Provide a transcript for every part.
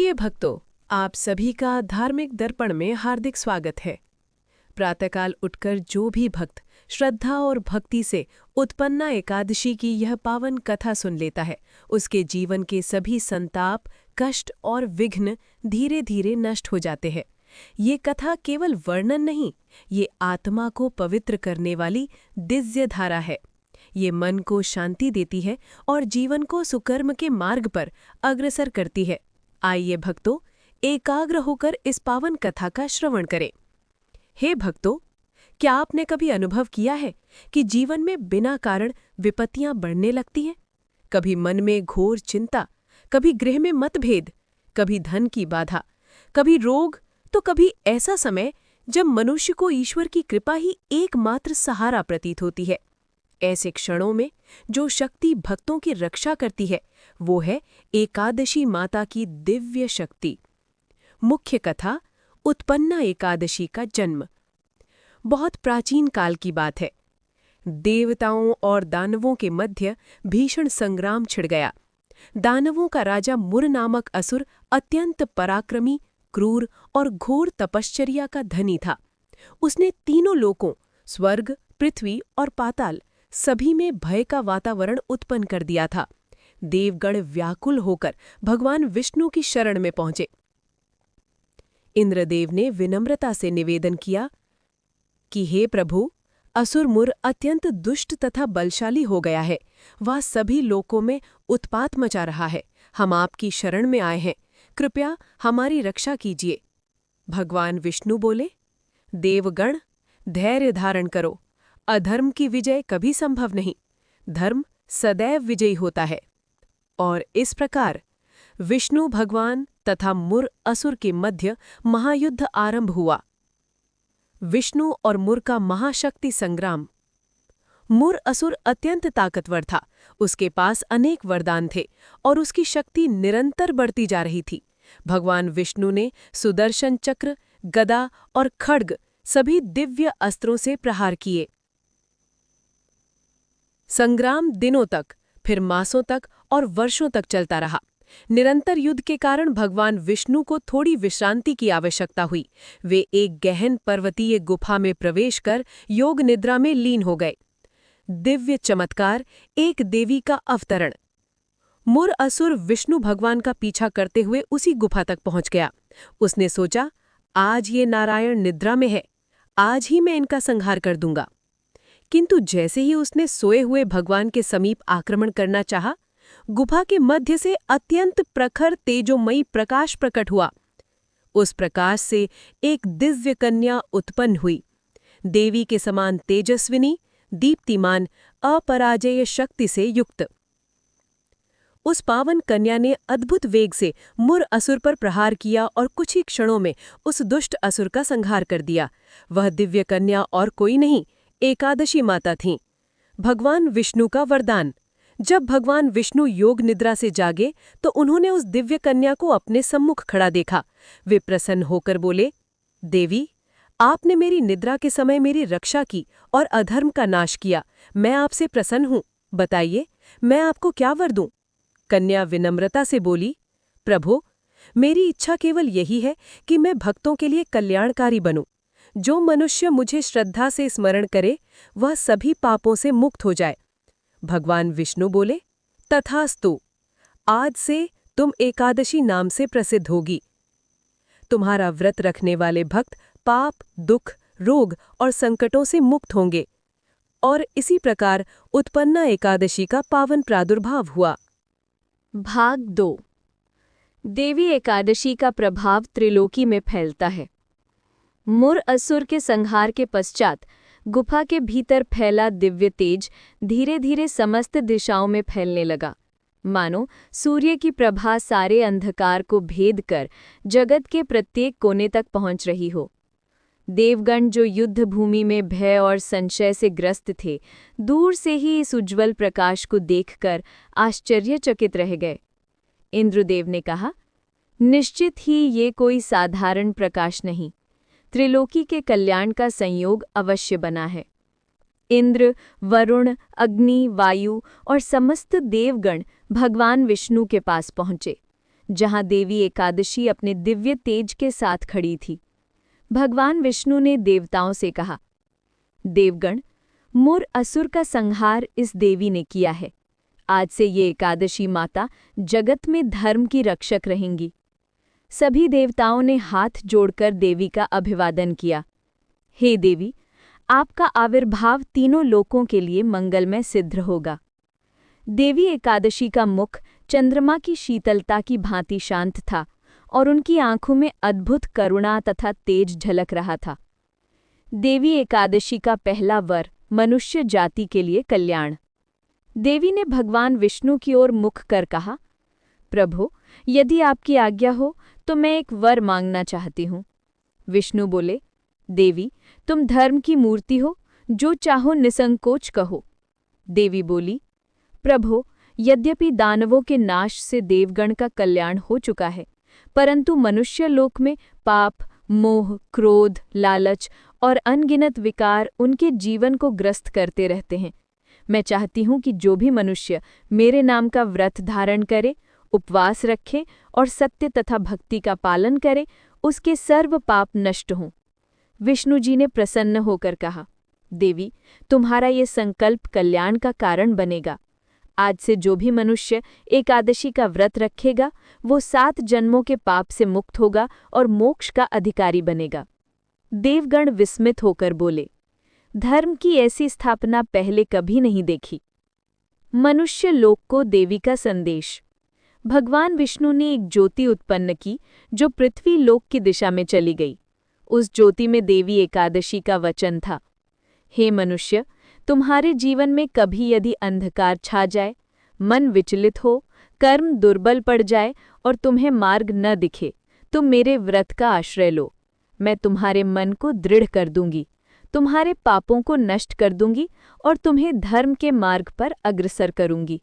प्रिय भक्तों, आप सभी का धार्मिक दर्पण में हार्दिक स्वागत है। प्रातःकाल उठकर जो भी भक्त श्रद्धा और भक्ति से उत्पन्ना एकादशी की यह पावन कथा सुन लेता है, उसके जीवन के सभी संताप, कष्ट और विघ्न धीरे धीरे नष्ट हो जाते हैं। ये कथा केवल वर्णन नहीं, ये आत्मा को पवित्र करने वाली दिव्य धारा है। ये मन को शांति देती है और जीवन को सुकर्म के मार्ग पर अग्रसर करती है। आइए भक्तों, एकाग्र होकर इस पावन कथा का श्रवण करें। हे भक्तों, क्या आपने कभी अनुभव किया है कि जीवन में बिना कारण विपत्तियां बढ़ने लगती हैं? कभी मन में घोर चिंता, कभी गृह में मतभेद, कभी धन की बाधा, कभी रोग, तो कभी ऐसा समय जब मनुष्य को ईश्वर की कृपा ही एकमात्र सहारा प्रतीत होती है। ऐसे क्षणों में जो शक्ति भक्तों की रक्षा करती है, वो है एकादशी माता की दिव्य शक्ति। मुख्य कथा, उत्पन्ना एकादशी का जन्म। बहुत प्राचीन काल की बात है। देवताओं और दानवों के मध्य भीषण संग्राम छिड़ गया। दानवों का राजा मुर नामक असुर अत्यंत पराक्रमी, क्रूर और घोर तपश्चर्या का धनी था। उसने तीनों लोकों, स्वर्ग, पृथ्वी और पाताल, सभी में भय का वातावरण उत्पन्न कर दिया था। देवगण व्याकुल होकर भगवान विष्णु की शरण में पहुंचे। इंद्रदेव ने विनम्रता से निवेदन किया कि हे प्रभु, असुर मुर अत्यंत दुष्ट तथा बलशाली हो गया है। वह सभी लोकों में उत्पात मचा रहा है। हम आपकी शरण में आए हैं, कृपया हमारी रक्षा कीजिए। भगवान विष्णु बोले, देवगण, धैर्य धारण करो। अधर्म की विजय कभी संभव नहीं, धर्म सदैव विजयी होता है। और इस प्रकार विष्णु भगवान तथा मुर असुर के मध्य महायुद्ध आरंभ हुआ। विष्णु और मुर का महाशक्ति संग्राम। मुर असुर अत्यंत ताकतवर था, उसके पास अनेक वरदान थे और उसकी शक्ति निरंतर बढ़ती जा रही थी। भगवान विष्णु ने सुदर्शन चक्र, गदा और खड्ग सभी दिव्य अस्त्रों से प्रहार किए। संग्राम दिनों तक, फिर मासों तक और वर्षों तक चलता रहा। निरंतर युद्ध के कारण भगवान विष्णु को थोड़ी विश्रांति की आवश्यकता हुई। वे एक गहन पर्वतीय गुफा में प्रवेश कर योग निद्रा में लीन हो गए। दिव्य चमत्कार, एक देवी का अवतरण। मुर असुर विष्णु भगवान का पीछा करते हुए उसी गुफा तक पहुंच गया। उसने सोचा, आज ये नारायण निद्रा में है, आज ही मैं इनका संहार कर दूंगा। किंतु जैसे ही उसने सोए हुए भगवान के समीप आक्रमण करना चाहा, गुफा के मध्य से अत्यंत प्रखर तेजोमयी प्रकाश प्रकट हुआ। उस प्रकाश से एक दिव्य कन्या उत्पन्न हुई, देवी के समान तेजस्विनी, दीप्तिमान, अपराजेय शक्ति से युक्त। उस पावन कन्या ने अद्भुत वेग से मुर असुर पर प्रहार किया और कुछ ही क्षणों में उस दुष्ट असुर का संहार कर दिया। वह दिव्य कन्या और कोई नहीं, एकादशी माता थीं। भगवान विष्णु का वरदान। जब भगवान विष्णु योग निद्रा से जागे तो उन्होंने उस दिव्य कन्या को अपने सम्मुख खड़ा देखा। वे प्रसन्न होकर बोले, देवी, आपने मेरी निद्रा के समय मेरी रक्षा की और अधर्म का नाश किया। मैं आपसे प्रसन्न हूँ। बताइए, मैं आपको क्या वर दूं? कन्या विनम्रता से बोली, प्रभु, मेरी इच्छा केवल यही है कि मैं भक्तों के लिए कल्याणकारी बनूं। जो मनुष्य मुझे श्रद्धा से स्मरण करे, वह सभी पापों से मुक्त हो जाए। भगवान विष्णु बोले, तथास्तु। आज से तुम एकादशी नाम से प्रसिद्ध होगी। तुम्हारा व्रत रखने वाले भक्त पाप, दुख, रोग और संकटों से मुक्त होंगे। और इसी प्रकार उत्पन्ना एकादशी का पावन प्रादुर्भाव हुआ। भाग 2। देवी एकादशी का प्रभाव त्रिलोकी में फैलता है। मुर असुर के संहार के पश्चात गुफा के भीतर फैला दिव्य तेज धीरे धीरे समस्त दिशाओं में फैलने लगा, मानो सूर्य की प्रभा सारे अंधकार को भेद कर जगत के प्रत्येक कोने तक पहुंच रही हो। देवगण जो युद्ध भूमि में भय और संशय से ग्रस्त थे, दूर से ही इस उज्ज्वल प्रकाश को देखकर आश्चर्यचकित रह गए। इंद्रदेव ने कहा, निश्चित ही ये कोई साधारण प्रकाश नहीं, त्रिलोकी के कल्याण का संयोग अवश्य बना है। इंद्र, वरुण, अग्नि, वायु और समस्त देवगण भगवान विष्णु के पास पहुंचे। जहां देवी एकादशी अपने दिव्य तेज के साथ खड़ी थी। भगवान विष्णु ने देवताओं से कहा, देवगण, मुर असुर का संहार इस देवी ने किया है। आज से ये एकादशी माता जगत में धर्म की रक्षक रहेंगी। सभी देवताओं ने हाथ जोड़कर देवी का अभिवादन किया। हे देवी, आपका आविर्भाव तीनों लोकों के लिए मंगलमय सिद्ध होगा। देवी एकादशी का मुख चंद्रमा की शीतलता की भांति शांत था और उनकी आंखों में अद्भुत करुणा तथा तेज झलक रहा था। देवी एकादशी का पहला वर मनुष्य जाति के लिए कल्याण। देवी ने भगवान विष्णु की ओर मुख कर कहा, प्रभु, यदि आपकी आज्ञा हो तो मैं एक वर मांगना चाहती हूँ। विष्णु बोले, देवी, तुम धर्म की मूर्ति हो, जो चाहो निसंकोच कहो। देवी बोली, प्रभु, यद्यपि दानवों के नाश से देवगण का कल्याण हो चुका है, परंतु मनुष्य लोक में पाप, मोह, क्रोध, लालच और अनगिनत विकार उनके जीवन को ग्रस्त करते रहते हैं। मैं चाहती हूँ कि जो भी मनुष्य मेरे नाम का व्रत धारण करे, उपवास रखे और सत्य तथा भक्ति का पालन करे, उसके सर्व पाप नष्ट हों। विष्णु जी ने प्रसन्न होकर कहा, देवी, तुम्हारा ये संकल्प कल्याण का कारण बनेगा। आज से जो भी मनुष्य एकादशी का व्रत रखेगा, वो 7 जन्मों के पाप से मुक्त होगा और मोक्ष का अधिकारी बनेगा। देवगण विस्मित होकर बोले, धर्म की ऐसी स्थापना पहले कभी नहीं देखी। मनुष्य लोक को देवी का संदेश। भगवान विष्णु ने एक ज्योति उत्पन्न की जो पृथ्वी लोक की दिशा में चली गई। उस ज्योति में देवी एकादशी का वचन था, हे मनुष्य, तुम्हारे जीवन में कभी यदि अंधकार छा जाए, मन विचलित हो, कर्म दुर्बल पड़ जाए और तुम्हें मार्ग न दिखे, तुम मेरे व्रत का आश्रय लो। मैं तुम्हारे मन को दृढ़ कर दूंगी, तुम्हारे पापों को नष्ट कर दूंगी और तुम्हें धर्म के मार्ग पर अग्रसर करूंगी।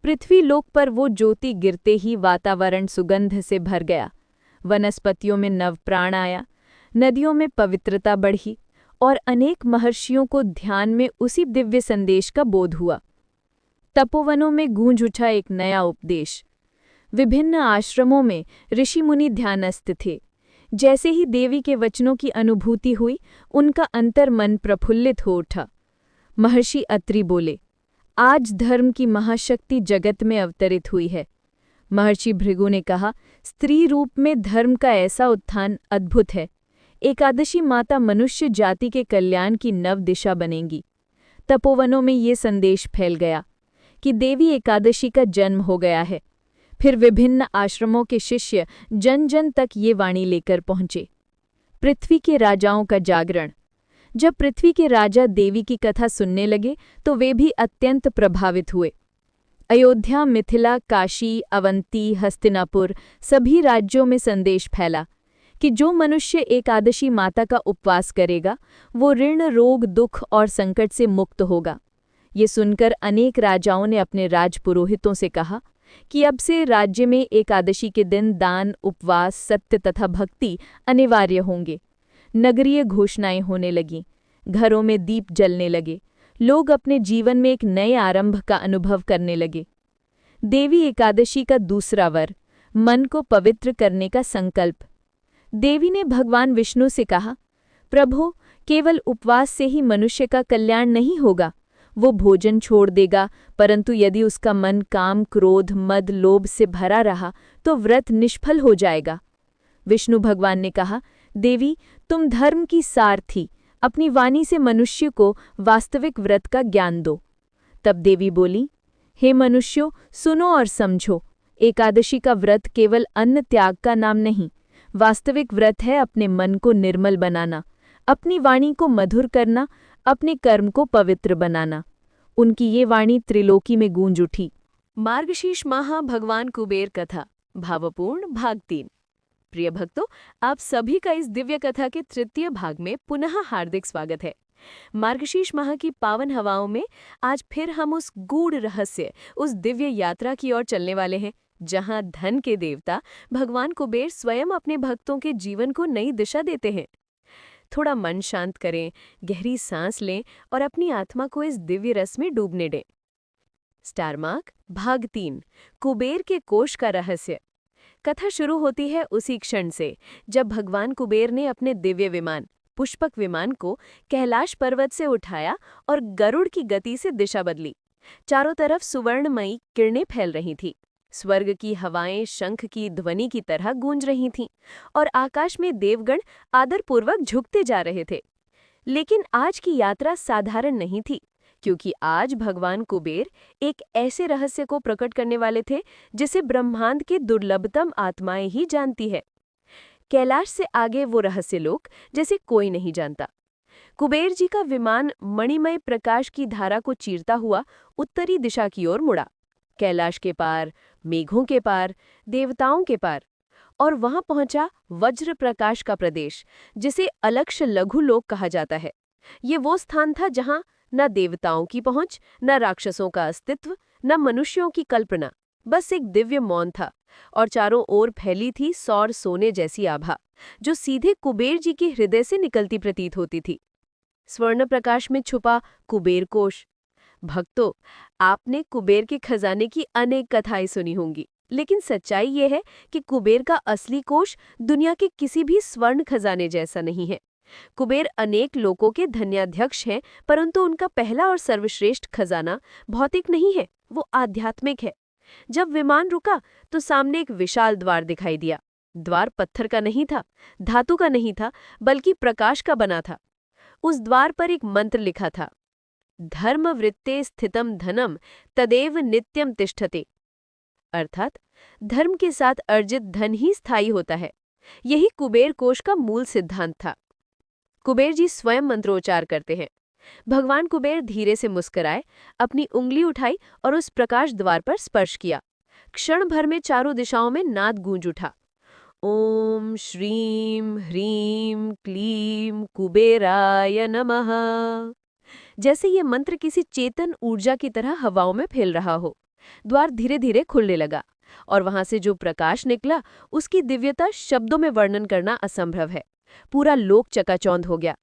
पृथ्वी लोक पर वो ज्योति गिरते ही वातावरण सुगंध से भर गया। वनस्पतियों में नव प्राण आया, नदियों में पवित्रता बढ़ी और अनेक महर्षियों को ध्यान में उसी दिव्य संदेश का बोध हुआ। तपोवनों में गूंज उठा एक नया उपदेश। विभिन्न आश्रमों में ऋषि मुनि ध्यानस्थ थे। जैसे ही देवी के वचनों की अनुभूति हुई, उनका अंतर मन प्रफुल्लित हो उठा। महर्षि अत्रि बोले, आज धर्म की महाशक्ति जगत में अवतरित हुई है। महर्षि भृगु ने कहा, स्त्री रूप में धर्म का ऐसा उत्थान अद्भुत है। एकादशी माता मनुष्य जाति के कल्याण की नव दिशा बनेंगी। तपोवनों में ये संदेश फैल गया कि देवी एकादशी का जन्म हो गया है। फिर विभिन्न आश्रमों के शिष्य जन जन तक ये वाणी लेकर पहुंचे। पृथ्वी के राजाओं का जागरण। जब पृथ्वी के राजा देवी की कथा सुनने लगे तो वे भी अत्यंत प्रभावित हुए। अयोध्या, मिथिला, काशी, अवंती, हस्तिनापुर सभी राज्यों में संदेश फैला कि जो मनुष्य एकादशी माता का उपवास करेगा, वो ऋण, रोग, दुख और संकट से मुक्त होगा। ये सुनकर अनेक राजाओं ने अपने राजपुरोहितों से कहा कि अब से राज्य में एकादशी के दिन दान, उपवास, सत्य तथा भक्ति अनिवार्य होंगे। नगरीय घोषणाएं होने लगीं, घरों में दीप जलने लगे, लोग अपने जीवन में एक नए आरंभ का अनुभव करने लगे। देवी एकादशी का दूसरा वर, मन को पवित्र करने का संकल्प। देवी ने भगवान विष्णु से कहा, प्रभु, केवल उपवास से ही मनुष्य का कल्याण नहीं होगा। वो भोजन छोड़ देगा, परंतु यदि उसका मन काम, क्रोध, मद, लोभ से भरा रहा तो व्रत निष्फल हो जाएगा। विष्णु भगवान ने कहा, देवी, तुम धर्म की सार थी, अपनी वाणी से मनुष्य को वास्तविक व्रत का ज्ञान दो। तब देवी बोली, हे मनुष्यों, सुनो और समझो, एकादशी का व्रत केवल अन्न त्याग का नाम नहीं, वास्तविक व्रत है अपने मन को निर्मल बनाना, अपनी वाणी को मधुर करना, अपने कर्म को पवित्र बनाना। उनकी ये वाणी त्रिलोकी में गूंज उठी। मार्गशीर्ष माह भगवान कुबेर कथा भावपूर्ण भाग 3। प्रिय भक्तों, आप सभी का इस दिव्य कथा के तृतीय भाग में पुनः हार्दिक स्वागत है। मार्गशीर्ष माह की पावन हवाओं में आज फिर हम उस गूढ़ रहस्य, उस दिव्य यात्रा की ओर चलने वाले हैं, जहां धन के देवता भगवान कुबेर स्वयं अपने भक्तों के जीवन को नई दिशा देते हैं। थोड़ा मन शांत करें, गहरी सांस लें और अपनी आत्मा को इस दिव्य रस में डूबने दें। स्टार मार्क भाग 3, कुबेर के कोष का रहस्य। कथा शुरू होती है उसी क्षण से जब भगवान कुबेर ने अपने दिव्य विमान पुष्पक विमान को कैलाश पर्वत से उठाया और गरुड़ की गति से दिशा बदली। चारों तरफ सुवर्णमयी किरणें फैल रही थीं। स्वर्ग की हवाएं शंख की ध्वनि की तरह गूंज रही थीं और आकाश में देवगण आदरपूर्वक झुकते जा रहे थे। लेकिन आज की यात्रा साधारण नहीं थी, क्योंकि आज भगवान कुबेर एक ऐसे रहस्य को प्रकट करने वाले थे जिसे ब्रह्मांड के दुर्लभतम आत्माएं ही जानती है। कैलाश से आगे वो रहस्य लोक जैसे कोई नहीं जानता। कुबेर जी का विमान मणिमय प्रकाश की धारा को चीरता हुआ उत्तरी दिशा की ओर मुड़ा। कैलाश के पार, मेघों के पार, देवताओं के पार, और वहां पहुंचा वज्र प्रकाश का प्रदेश, जिसे अलक्ष्य लघु लोक कहा जाता है। ये वो स्थान था जहां न देवताओं की पहुंच, न राक्षसों का अस्तित्व, न मनुष्यों की कल्पना, बस एक दिव्य मौन था। और चारों ओर फैली थी सौर सोने जैसी आभा, जो सीधे कुबेर जी के हृदय से निकलती प्रतीत होती थी। स्वर्ण प्रकाश में छुपा कुबेर कोश। भक्तों, आपने कुबेर के खजाने की अनेक कथाएं सुनी होंगी, लेकिन सच्चाई ये है कि कुबेर का असली कोश दुनिया के किसी भी स्वर्ण खजाने जैसा नहीं है। कुबेर अनेक लोकों के धन्याध्यक्ष हैं, परंतु उनका पहला और सर्वश्रेष्ठ खजाना भौतिक नहीं है, वो आध्यात्मिक है। जब विमान रुका तो सामने एक विशाल द्वार दिखाई दिया। द्वार पत्थर का नहीं था, धातु का नहीं था, बल्कि प्रकाश का बना था। उस द्वार पर एक मंत्र लिखा था, धर्मवृत्ते स्थितम धनम तदेव नित्यम तिष्ठते। अर्थात धर्म के साथ अर्जित धन ही स्थायी होता है। यही कुबेर कोश का मूल सिद्धांत था। कुबेर जी स्वयं मंत्रोच्चार करते हैं। भगवान कुबेर धीरे से मुस्कुराए, अपनी उंगली उठाई और उस प्रकाश द्वार पर स्पर्श किया। क्षण भर में चारों दिशाओं में नाद गूंज उठा। ओम श्रीम ह्रीम क्लीम कुबेराय नमः। जैसे ये मंत्र किसी चेतन ऊर्जा की तरह हवाओं में फैल रहा हो। द्वार धीरे धीरे खुलने लगा और वहां से जो प्रकाश निकला उसकी दिव्यता शब्दों में वर्णन करना असंभव है। पूरा लोक चकाचौंध हो गया।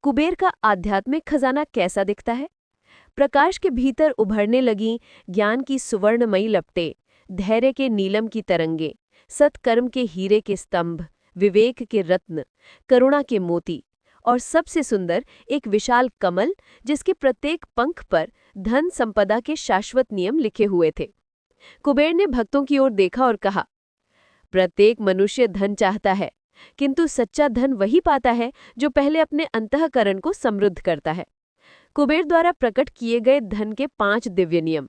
कुबेर का आध्यात्मिक खजाना कैसा दिखता है? प्रकाश के भीतर उभरने लगी ज्ञान की सुवर्णमयी लपटें, धैर्य के नीलम की तरंगे, सत्कर्म के हीरे के स्तंभ, विवेक के रत्न, करुणा के मोती, और सबसे सुंदर एक विशाल कमल जिसके प्रत्येक पंख पर धन संपदा के शाश्वत नियम लिखे हुए थे। कुबेर ने भक्तों की ओर देखा और कहा, प्रत्येक मनुष्य धन चाहता है, किंतु सच्चा धन वही पाता है जो पहले अपने अंतःकरण को समृद्ध करता है। कुबेर द्वारा प्रकट किए गए धन के 5 दिव्य नियम।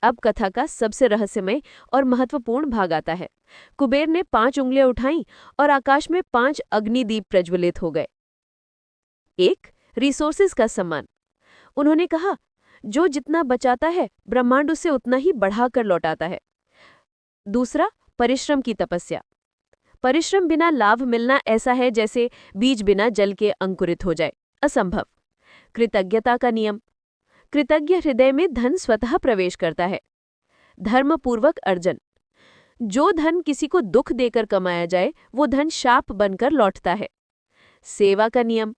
अब कथा का सबसे रहस्यमय और महत्वपूर्ण भाग आता है। कुबेर ने 5 उंगलियां उठाईं और आकाश में 5 अग्निदीप प्रज्वलित हो गए। 1. रिसोर्सेज का सम्मान। उन्होंने कहा, जो जितना बचाता है ब्रह्मांड उसे उतना ही बढ़ाकर लौटाता है। 2. परिश्रम की तपस्या। परिश्रम बिना लाभ मिलना ऐसा है जैसे बीज बिना जल के अंकुरित हो जाए, असंभव। कृतज्ञता का नियम। कृतज्ञ हृदय में धन स्वतः प्रवेश करता है। धर्मपूर्वक अर्जन। जो धन किसी को दुख देकर कमाया जाए वो धन शाप बनकर लौटता है। सेवा का नियम।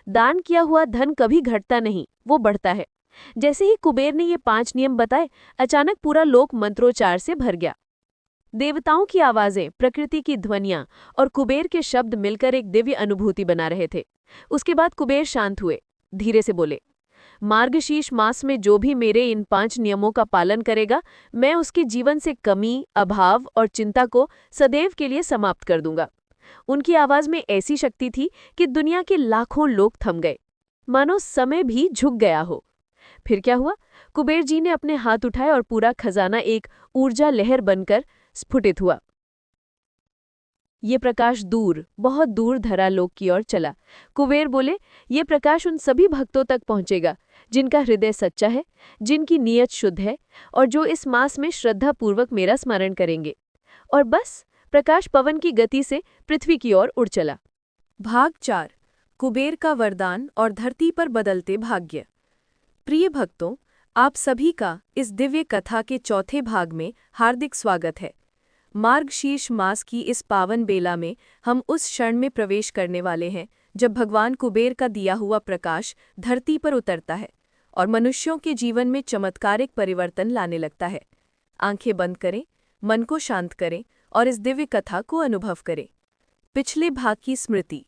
दान किया हुआ धन कभी घटता नहीं, वो बढ़ता है। जैसे ही कुबेर ने ये 5 नियम बताए, अचानक पूरा लोक मंत्रोच्चार से भर गया। देवताओं की आवाजें, प्रकृति की ध्वनियां और कुबेर के शब्द मिलकर एक दिव्य अनुभूति बना रहे थे। उसके बाद कुबेर शांत हुए, धीरे से बोले, मार्गशीर्ष मास में जो भी मेरे इन 5 नियमों का पालन करेगा, मैं उसके जीवन से कमी, अभाव और चिंता को सदैव के लिए समाप्त कर दूंगा। उनकी आवाज में ऐसी शक्ति थी कि दुनिया के लाखों लोग थम गए, मानो समय भी झुक गया हो। फिर क्या हुआ? कुबेर जी ने अपने हाथ उठाए और पूरा खजाना एक ऊर्जा लहर बनकर स्फुटित हुआ। ये प्रकाश दूर, बहुत दूर धरालोक की ओर चला। कुबेर बोले, ये प्रकाश उन सभी भक्तों तक पहुंचेगा जिनका हृदय सच्चा है, जिनकी नीयत शुद्ध है और जो इस मास में श्रद्धापूर्वक मेरा स्मरण करेंगे। और बस प्रकाश पवन की गति से पृथ्वी की ओर उड़ चला। भाग 4। कुबेर का वरदान और धरती पर बदलते भाग्य। प्रिय भक्तों, आप सभी का इस दिव्य कथा के चौथे भाग में हार्दिक स्वागत है। मार्गशीर्ष मास की इस पावन बेला में हम उस क्षण में प्रवेश करने वाले हैं जब भगवान कुबेर का दिया हुआ प्रकाश धरती पर उतरता है और मनुष्यों के जीवन में चमत्कारिक परिवर्तन लाने लगता है। आंखें बंद करें, मन को शांत करें और इस दिव्य कथा को अनुभव करें। पिछले भाग की स्मृति।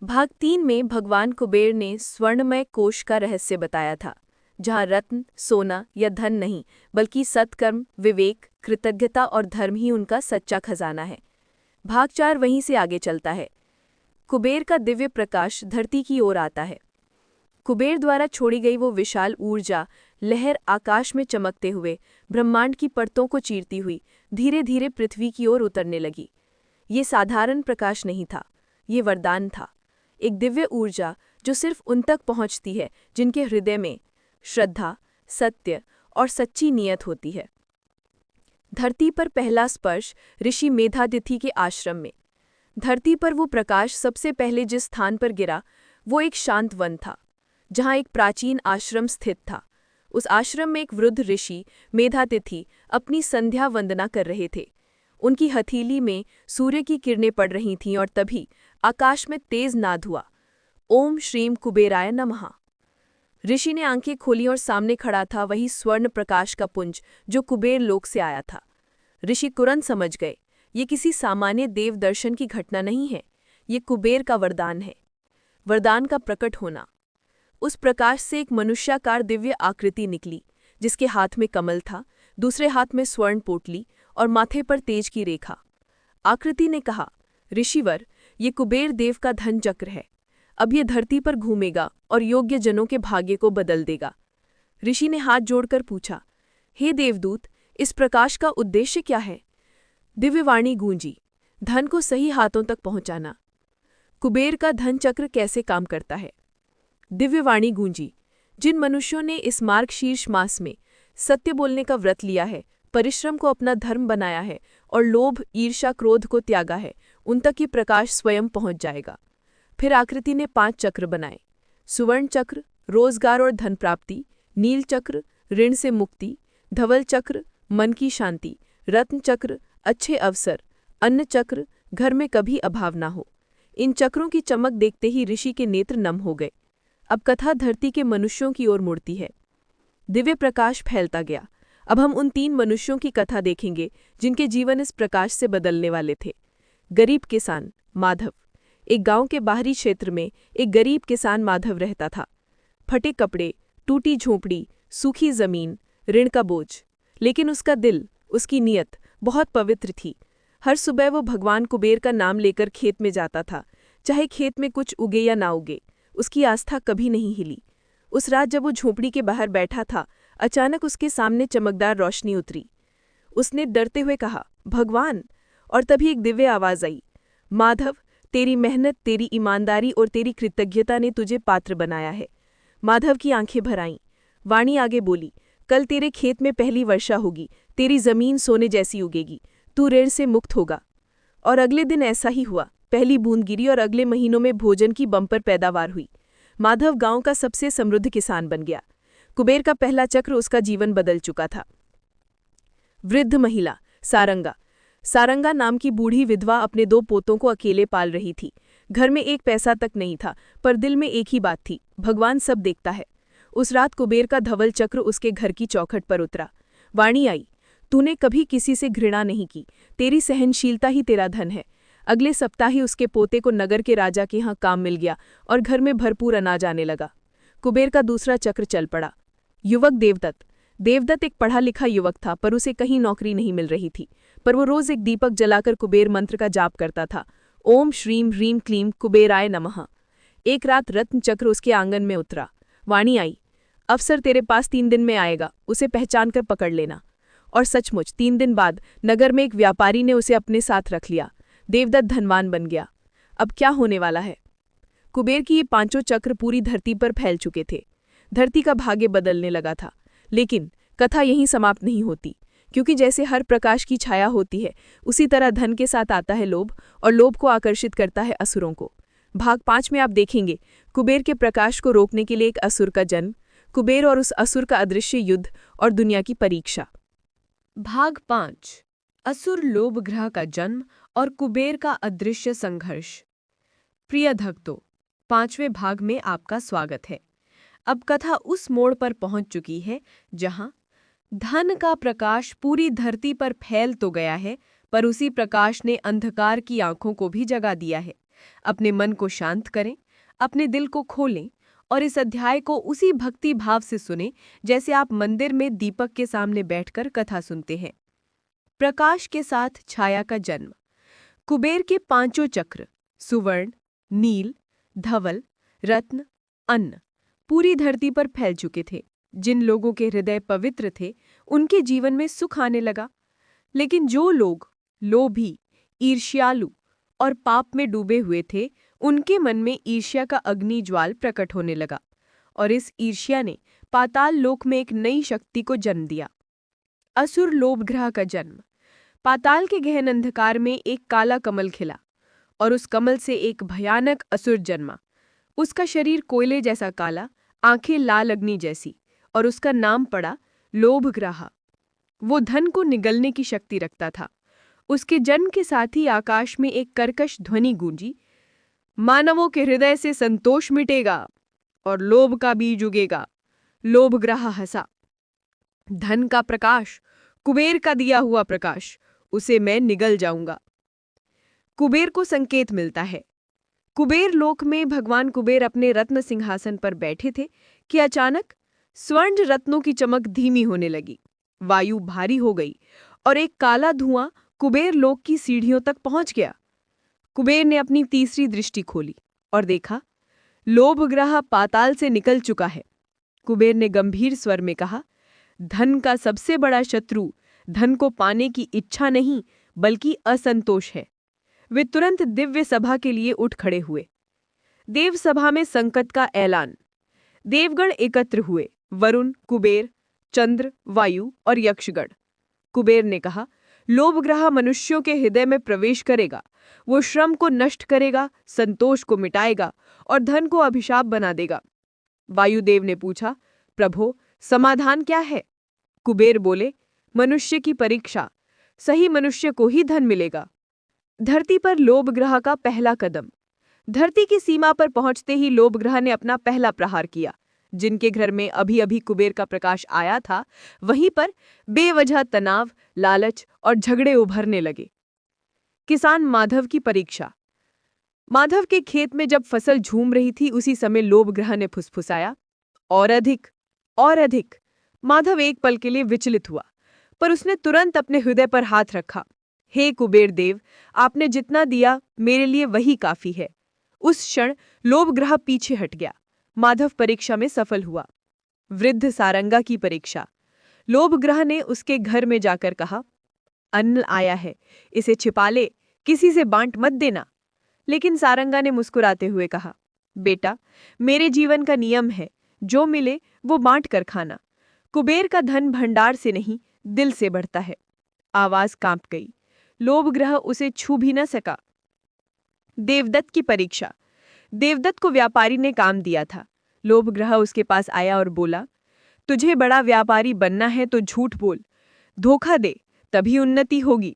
भाग 3 में भगवान कुबेर ने स्वर्णमय कोश का रहस्य बताया था, जहाँ रत्न, सोना या धन नहीं, बल्कि सत्कर्म, विवेक, कृतज्ञता और धर्म ही उनका सच्चा खजाना है। भाग 4 वहीं से आगे चलता है। कुबेर का दिव्य प्रकाश धरती की ओर आता है। कुबेर द्वारा छोड़ी गई वो विशाल ऊर्जा लहर आकाश में चमकते हुए ब्रह्मांड की परतों को चीरती हुई धीरे धीरे पृथ्वी की ओर उतरने लगी। ये साधारण प्रकाश नहीं था, ये वरदान था, एक दिव्य ऊर्जा जो सिर्फ उन तक पहुंचती है जिनके हृदय में श्रद्धा, सत्य और सच्ची नियत होती है। धरती पर पहला स्पर्श ऋषि मेधातिथि के आश्रम में। धरती पर वो प्रकाश सबसे पहले जिस स्थान पर गिरा वो एक शांत वन था, जहाँ एक प्राचीन आश्रम स्थित था। उस आश्रम में एक वृद्ध ऋषि मेधातिथि अपनी संध्या वंदना कर रहे थे। उनकी हथेली में सूर्य की किरणें पड़ रही थीं और तभी आकाश में तेज नाद हुआ, ओम श्रीम कुबेराय नमः। ऋषि ने आंखें खोली और सामने खड़ा था वही स्वर्ण प्रकाश का पुंज जो कुबेर लोक से आया था। ऋषि तुरंत समझ गए, ये किसी सामान्य देव दर्शन की घटना नहीं है, ये कुबेर का वरदान है। वरदान का प्रकट होना। उस प्रकाश से एक मनुष्याकार दिव्य आकृति निकली, जिसके हाथ में कमल था, दूसरे हाथ में स्वर्ण पोटली और माथे पर तेज की रेखा। आकृति ने कहा, ऋषिवर, ये कुबेर देव का धन चक्र है। अब ये धरती पर घूमेगा और योग्य जनों के भाग्य को बदल देगा। ऋषि ने हाथ जोड़कर पूछा, हे देवदूत, इस प्रकाश का उद्देश्य क्या है? दिव्यवाणी गूंजी, धन को सही हाथों तक पहुंचाना। कुबेर का धन चक्र कैसे काम करता है? दिव्यवाणी गूंजी, जिन मनुष्यों ने इस मार्गशीर्ष मास में सत्य बोलने का व्रत लिया है, परिश्रम को अपना धर्म बनाया है और लोभ, ईर्ष्या, क्रोध को त्यागा है, उन तक ये प्रकाश स्वयं पहुंच जाएगा। फिर आकृति ने 5 चक्र बनाए। सुवर्ण चक्र, रोजगार और धन प्राप्ति; नील चक्र, ऋण से मुक्ति; धवल चक्र, मन की शांति; रत्न चक्र, अच्छे अवसर; अन्न चक्र, घर में कभी अभाव ना हो। इन चक्रों की चमक देखते ही ऋषि के नेत्र नम हो गए। अब कथा धरती के मनुष्यों की ओर मुड़ती है। दिव्य प्रकाश फैलता गया। अब हम उन 3 मनुष्यों की कथा देखेंगे जिनके जीवन इस प्रकाश से बदलने वाले थे। गरीब किसान माधव। एक गांव के बाहरी क्षेत्र में एक गरीब किसान माधव रहता था। फटे कपड़े, टूटी झोंपड़ी, सूखी जमीन, ऋण का बोझ, लेकिन उसका दिल, उसकी नीयत बहुत पवित्र थी। हर सुबह वो भगवान कुबेर का नाम लेकर खेत में जाता था, चाहे खेत में कुछ उगे या ना उगे, उसकी आस्था कभी नहीं हिली। उस रात जब वो झोंपड़ी के बाहर बैठा था, अचानक उसके सामने चमकदार रोशनी उतरी। उसने डरते हुए कहा, भगवान, और तभी एक दिव्य आवाज आई, माधव, तेरी मेहनत, तेरी ईमानदारी और तेरी कृतज्ञता ने तुझे पात्र बनाया है। माधव की आंखें भर आईं। वाणी आगे बोली, कल तेरे खेत में पहली वर्षा होगी, तेरी जमीन सोने जैसी उगेगी, तू ऋण से मुक्त होगा। और अगले दिन ऐसा ही हुआ। पहली बूंद गिरी और अगले महीनों में भोजन की बम्पर पैदावार हुई। माधव गांव का सबसे समृद्ध किसान बन गया। कुबेर का पहला चक्र उसका जीवन बदल चुका था। वृद्ध महिला सारंगा। सारंगा नाम की बूढ़ी विधवा अपने 2 पोतों को अकेले पाल रही थी। घर में एक पैसा तक नहीं था, पर दिल में एक ही बात थी, भगवान सब देखता है। उस रात कुबेर का धवल चक्र उसके घर की चौखट पर उतरा। वाणी आई, तूने कभी किसी से घृणा नहीं की, तेरी सहनशीलता ही तेरा धन है। अगले सप्ताह ही उसके पोते को नगर के राजा के यहाँ काम मिल गया और घर में भरपूर अनाज आने लगा। कुबेर का दूसरा चक्र चल पड़ा। युवक देवदत्त। देवदत्त एक पढ़ा लिखा युवक था, पर उसे कहीं नौकरी नहीं मिल रही थी। पर वो रोज एक दीपक जलाकर कुबेर मंत्र का जाप करता था, ओम श्रीम ह्रीम क्लीम कुबेराय नमः। एक रात रत्न चक्र उसके आंगन में उतरा। वाणी आई, अफसर तेरे पास 3 दिन में आएगा, उसे पहचान कर पकड़ लेना। और सचमुच 3 दिन बाद नगर में एक व्यापारी ने उसे अपने साथ रख लिया। देवदत्त धनवान बन गया। अब क्या होने वाला है? कुबेर की ये 5 चक्र पूरी धरती पर फैल चुके थे। धरती का भाग्य बदलने लगा था। लेकिन कथा यहीं समाप्त नहीं होती, क्योंकि जैसे हर प्रकाश की छाया होती है, उसी तरह धन के साथ आता है लोभ, और लोभ को आकर्षित करता है असुरों को। भाग 5 में आप देखेंगे कुबेर के प्रकाश को रोकने के लिए एक असुर का जन्म, कुबेर और उस असुर का अदृश्य युद्ध और दुनिया की परीक्षा। भाग 5 असुर लोभ ग्रह का जन्म और कुबेर का अदृश्य संघर्ष। प्रिय भक्तों, 5वें भाग में आपका स्वागत है। अब कथा उस मोड़ पर पहुंच चुकी है जहां धन का प्रकाश पूरी धरती पर फैल तो गया है, पर उसी प्रकाश ने अंधकार की आंखों को भी जगा दिया है। अपने मन को शांत करें, अपने दिल को खोलें और इस अध्याय को उसी भक्ति भाव से सुनें जैसे आप मंदिर में दीपक के सामने बैठकर कथा सुनते हैं। प्रकाश के साथ छाया का जन्म। कुबेर के पांचों चक्र सुवर्ण, नील, धवल, रत्न, अन्न पूरी धरती पर फैल चुके थे। जिन लोगों के हृदय पवित्र थे उनके जीवन में सुख आने लगा, लेकिन जो लोग लोभी, ईर्ष्यालु और पाप में डूबे हुए थे उनके मन में ईर्ष्या का अग्नि ज्वाल प्रकट होने लगा और इस ईर्ष्या ने पाताल लोक में एक नई शक्ति को जन्म दिया। असुर लोभ ग्रह का जन्म। पाताल के गहन अंधकार में एक काला कमल खिला और उस कमल से एक भयानक असुर जन्मा। उसका शरीर कोयले जैसा काला, आंखें लाल अग्नि जैसी और उसका नाम पड़ा लोभ ग्रह। वो धन को निगलने की शक्ति रखता था। उसके जन्म के साथ ही आकाश में एक कर्कश ध्वनि गूंजी, मानवों के हृदय से संतोष मिटेगा और लोभ का बीज उगेगा। लोभ ग्रह हंसा, धन का प्रकाश, कुबेर का दिया हुआ प्रकाश, उसे मैं निगल जाऊंगा। कुबेर को संकेत मिलता है। कुबेर लोक में भगवान कुबेर अपने रत्न सिंहासन पर बैठे थे कि अचानक स्वर्ण रत्नों की चमक धीमी होने लगी। वायु भारी हो गई और एक काला धुआं कुबेर लोक की सीढ़ियों तक पहुंच गया। कुबेर ने अपनी तीसरी दृष्टि खोली और देखा, लोभ ग्रह पाताल से निकल चुका है। कुबेर ने गंभीर स्वर में कहा, धन का सबसे बड़ा शत्रु धन को पाने की इच्छा नहीं बल्कि असंतोष है। वे तुरंत दिव्य सभा के लिए उठ खड़े हुए। देव सभा में संकट का ऐलान। देवगण एकत्र हुए, वरुण, कुबेर, चंद्र, वायु और यक्षगण। कुबेर ने कहा, लोभ ग्रह मनुष्यों के हृदय में प्रवेश करेगा। वो श्रम को नष्ट करेगा, संतोष को मिटाएगा और धन को अभिशाप बना देगा। वायुदेव ने पूछा, प्रभो, समाधान क्या है? कुबेर बोले, मनुष्य की परीक्षा। सही मनुष्य को ही धन मिलेगा। धरती पर लोभ ग्रह का पहला कदम। धरती की सीमा पर पहुंचते ही लोभ ग्रह ने अपना पहला प्रहार किया। जिनके घर में अभी अभी कुबेर का प्रकाश आया था, वहीं पर बेवजह तनाव, लालच और झगड़े उभरने लगे। किसान माधव की परीक्षा। माधव के खेत में जब फसल झूम रही थी, उसी समय लोभ ग्रह ने फुसफुसाया, और अधिक और अधिक। माधव एक पल के लिए विचलित हुआ, पर उसने तुरंत अपने हृदय पर हाथ रखा। हे कुबेर देव, आपने जितना दिया मेरे लिए वही काफी है। उस क्षण लोभ ग्रह पीछे हट गया। माधव परीक्षा में सफल हुआ। वृद्ध सारंगा की परीक्षा। लोभ ग्रह ने उसके घर में जाकर कहा, अन्न आया है, इसे छिपा ले, किसी से बांट मत देना। लेकिन सारंगा ने मुस्कुराते हुए कहा, बेटा, मेरे जीवन का नियम है, जो मिले वो बांट कर खाना। कुबेर का धन भंडार से नहीं, दिल से बढ़ता है। आवाज कांप गई। लोभ ग्रह उसे छू भी न सका। देवदत्त की परीक्षा। देवदत्त को व्यापारी ने काम दिया था। लोभ ग्रह उसके पास आया और बोला, तुझे बड़ा व्यापारी बनना है तो झूठ बोल, धोखा दे, तभी उन्नति होगी।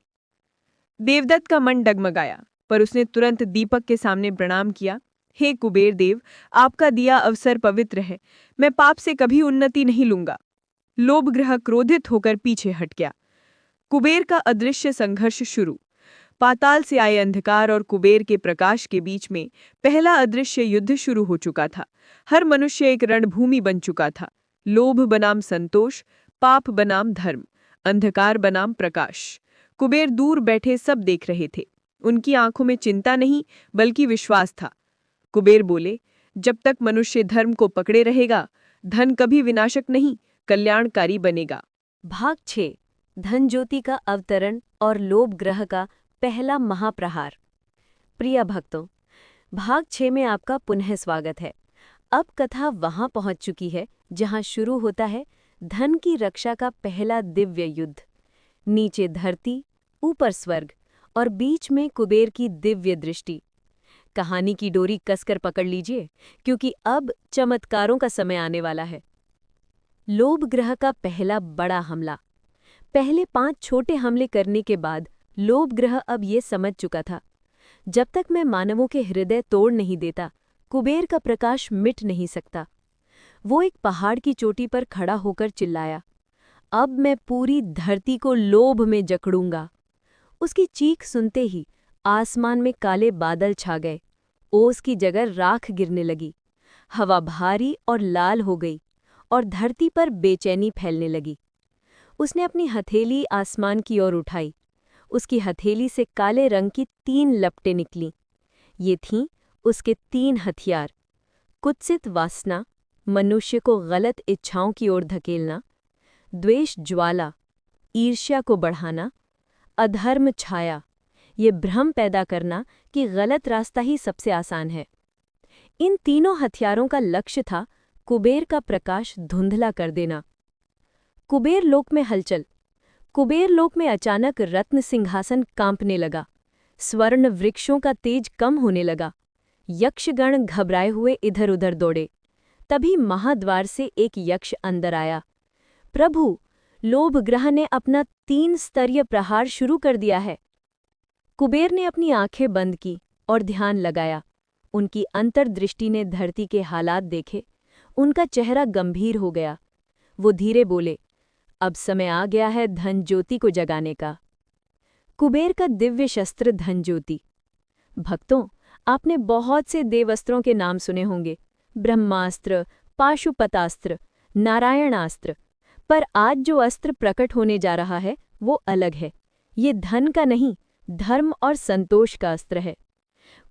देवदत्त का मन डगमगाया, पर उसने तुरंत दीपक के सामने प्रणाम किया। हे कुबेर देव, आपका दिया अवसर पवित्र है, मैं पाप से कभी उन्नति नहीं लूंगा। लोभ ग्रह क्रोधित होकर पीछे हट गया। कुबेर का अदृश्य संघर्ष शुरू। पाताल से आए अंधकार और कुबेर के प्रकाश के बीच में पहला अदृश्य युद्ध शुरू हो चुका था। हर मनुष्य एक रणभूमि बन चुका था। लोभ बनाम संतोष, पाप बनाम धर्म, अंधकार बनाम प्रकाश। कुबेर दूर बैठे सब देख रहे थे। उनकी आंखों में चिंता नहीं बल्कि विश्वास था। कुबेर बोले, जब तक मनुष्य धर्म को पकड़े रहेगा, धन कभी विनाशक नहीं, कल्याणकारी बनेगा। भाग 6। धन ज्योति का अवतरण और लोभ ग्रह का पहला महाप्रहार। प्रिय भक्तों, भाग 6 में आपका पुनः स्वागत है। अब कथा वहां पहुंच चुकी है जहां शुरू होता है धन की रक्षा का पहला दिव्य युद्ध। नीचे धरती, ऊपर स्वर्ग और बीच में कुबेर की दिव्य दृष्टि। कहानी की डोरी कसकर पकड़ लीजिए, क्योंकि अब चमत्कारों का समय आने वाला है। लोभ ग्रह का पहला बड़ा हमला। पहले 5 छोटे हमले करने के बाद लोभ ग्रह अब ये समझ चुका था, जब तक मैं मानवों के हृदय तोड़ नहीं देता, कुबेर का प्रकाश मिट नहीं सकता। वो एक पहाड़ की चोटी पर खड़ा होकर चिल्लाया, अब मैं पूरी धरती को लोभ में जकड़ूंगा। उसकी चीख सुनते ही आसमान में काले बादल छा गए। ओस की जगह राख गिरने लगी। हवा भारी और लाल हो गई और धरती पर बेचैनी फैलने लगी। उसने अपनी हथेली आसमान की ओर उठाई। उसकी हथेली से काले रंग की 3 लपटें निकलीं। ये थीं उसके 3 हथियार। कुत्सित वासना, मनुष्य को गलत इच्छाओं की ओर धकेलना, द्वेष ज्वाला, ईर्ष्या को बढ़ाना, अधर्म छाया, ये भ्रम पैदा करना कि गलत रास्ता ही सबसे आसान है। इन तीनों हथियारों का लक्ष्य था कुबेर का प्रकाश धुंधला कर देना। कुबेर लोक में हलचल। कुबेर लोक में अचानक रत्न सिंहासन कांपने लगा। स्वर्ण वृक्षों का तेज कम होने लगा। यक्षगण घबराए हुए इधर उधर दौड़े। तभी महाद्वार से एक यक्ष अंदर आया। प्रभु, लोभग्रह ने अपना 3 स्तरीय प्रहार शुरू कर दिया है। कुबेर ने अपनी आंखें बंद की और ध्यान लगाया। उनकी अंतर्दृष्टि ने धरती के हालात देखे। उनका चेहरा गंभीर हो गया। वो धीरे बोले, अब समय आ गया है धन ज्योति को जगाने का। कुबेर का दिव्य शस्त्र धन ज्योति। भक्तों, आपने बहुत से देवअस्त्रों के नाम सुने होंगे, ब्रह्मास्त्र, पाशुपतास्त्र, नारायणास्त्र। पर आज जो अस्त्र प्रकट होने जा रहा है वो अलग है। ये धन का नहीं, धर्म और संतोष का अस्त्र है।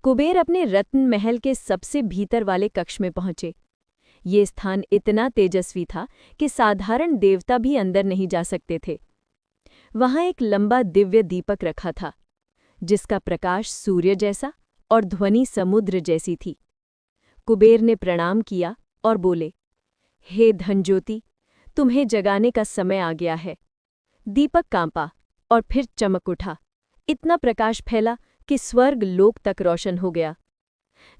कुबेर अपने रत्न महल के सबसे भीतर वाले कक्ष में पहुंचे। ये स्थान इतना तेजस्वी था कि साधारण देवता भी अंदर नहीं जा सकते थे। वहां एक लंबा दिव्य दीपक रखा था, जिसका प्रकाश सूर्य जैसा और ध्वनि समुद्र जैसी थी। कुबेर ने प्रणाम किया और बोले, हे धनज्योति, तुम्हें जगाने का समय आ गया है। दीपक कांपा और फिर चमक उठा। इतना प्रकाश फैला कि स्वर्ग लोक तक रोशन हो गया।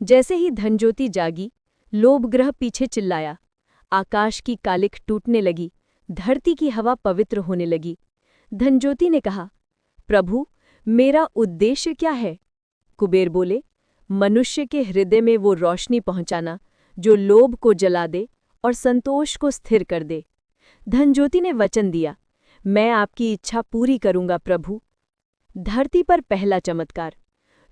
जैसे ही धनज्योति जागी, लोभग्रह पीछे चिल्लाया। आकाश की कालिख टूटने लगी। धरती की हवा पवित्र होने लगी। धनज्योति ने कहा, प्रभु, मेरा उद्देश्य क्या है? कुबेर बोले, मनुष्य के हृदय में वो रोशनी पहुंचाना जो लोभ को जला दे और संतोष को स्थिर कर दे। धनज्योति ने वचन दिया, मैं आपकी इच्छा पूरी करूंगा प्रभु। धरती पर पहला चमत्कार।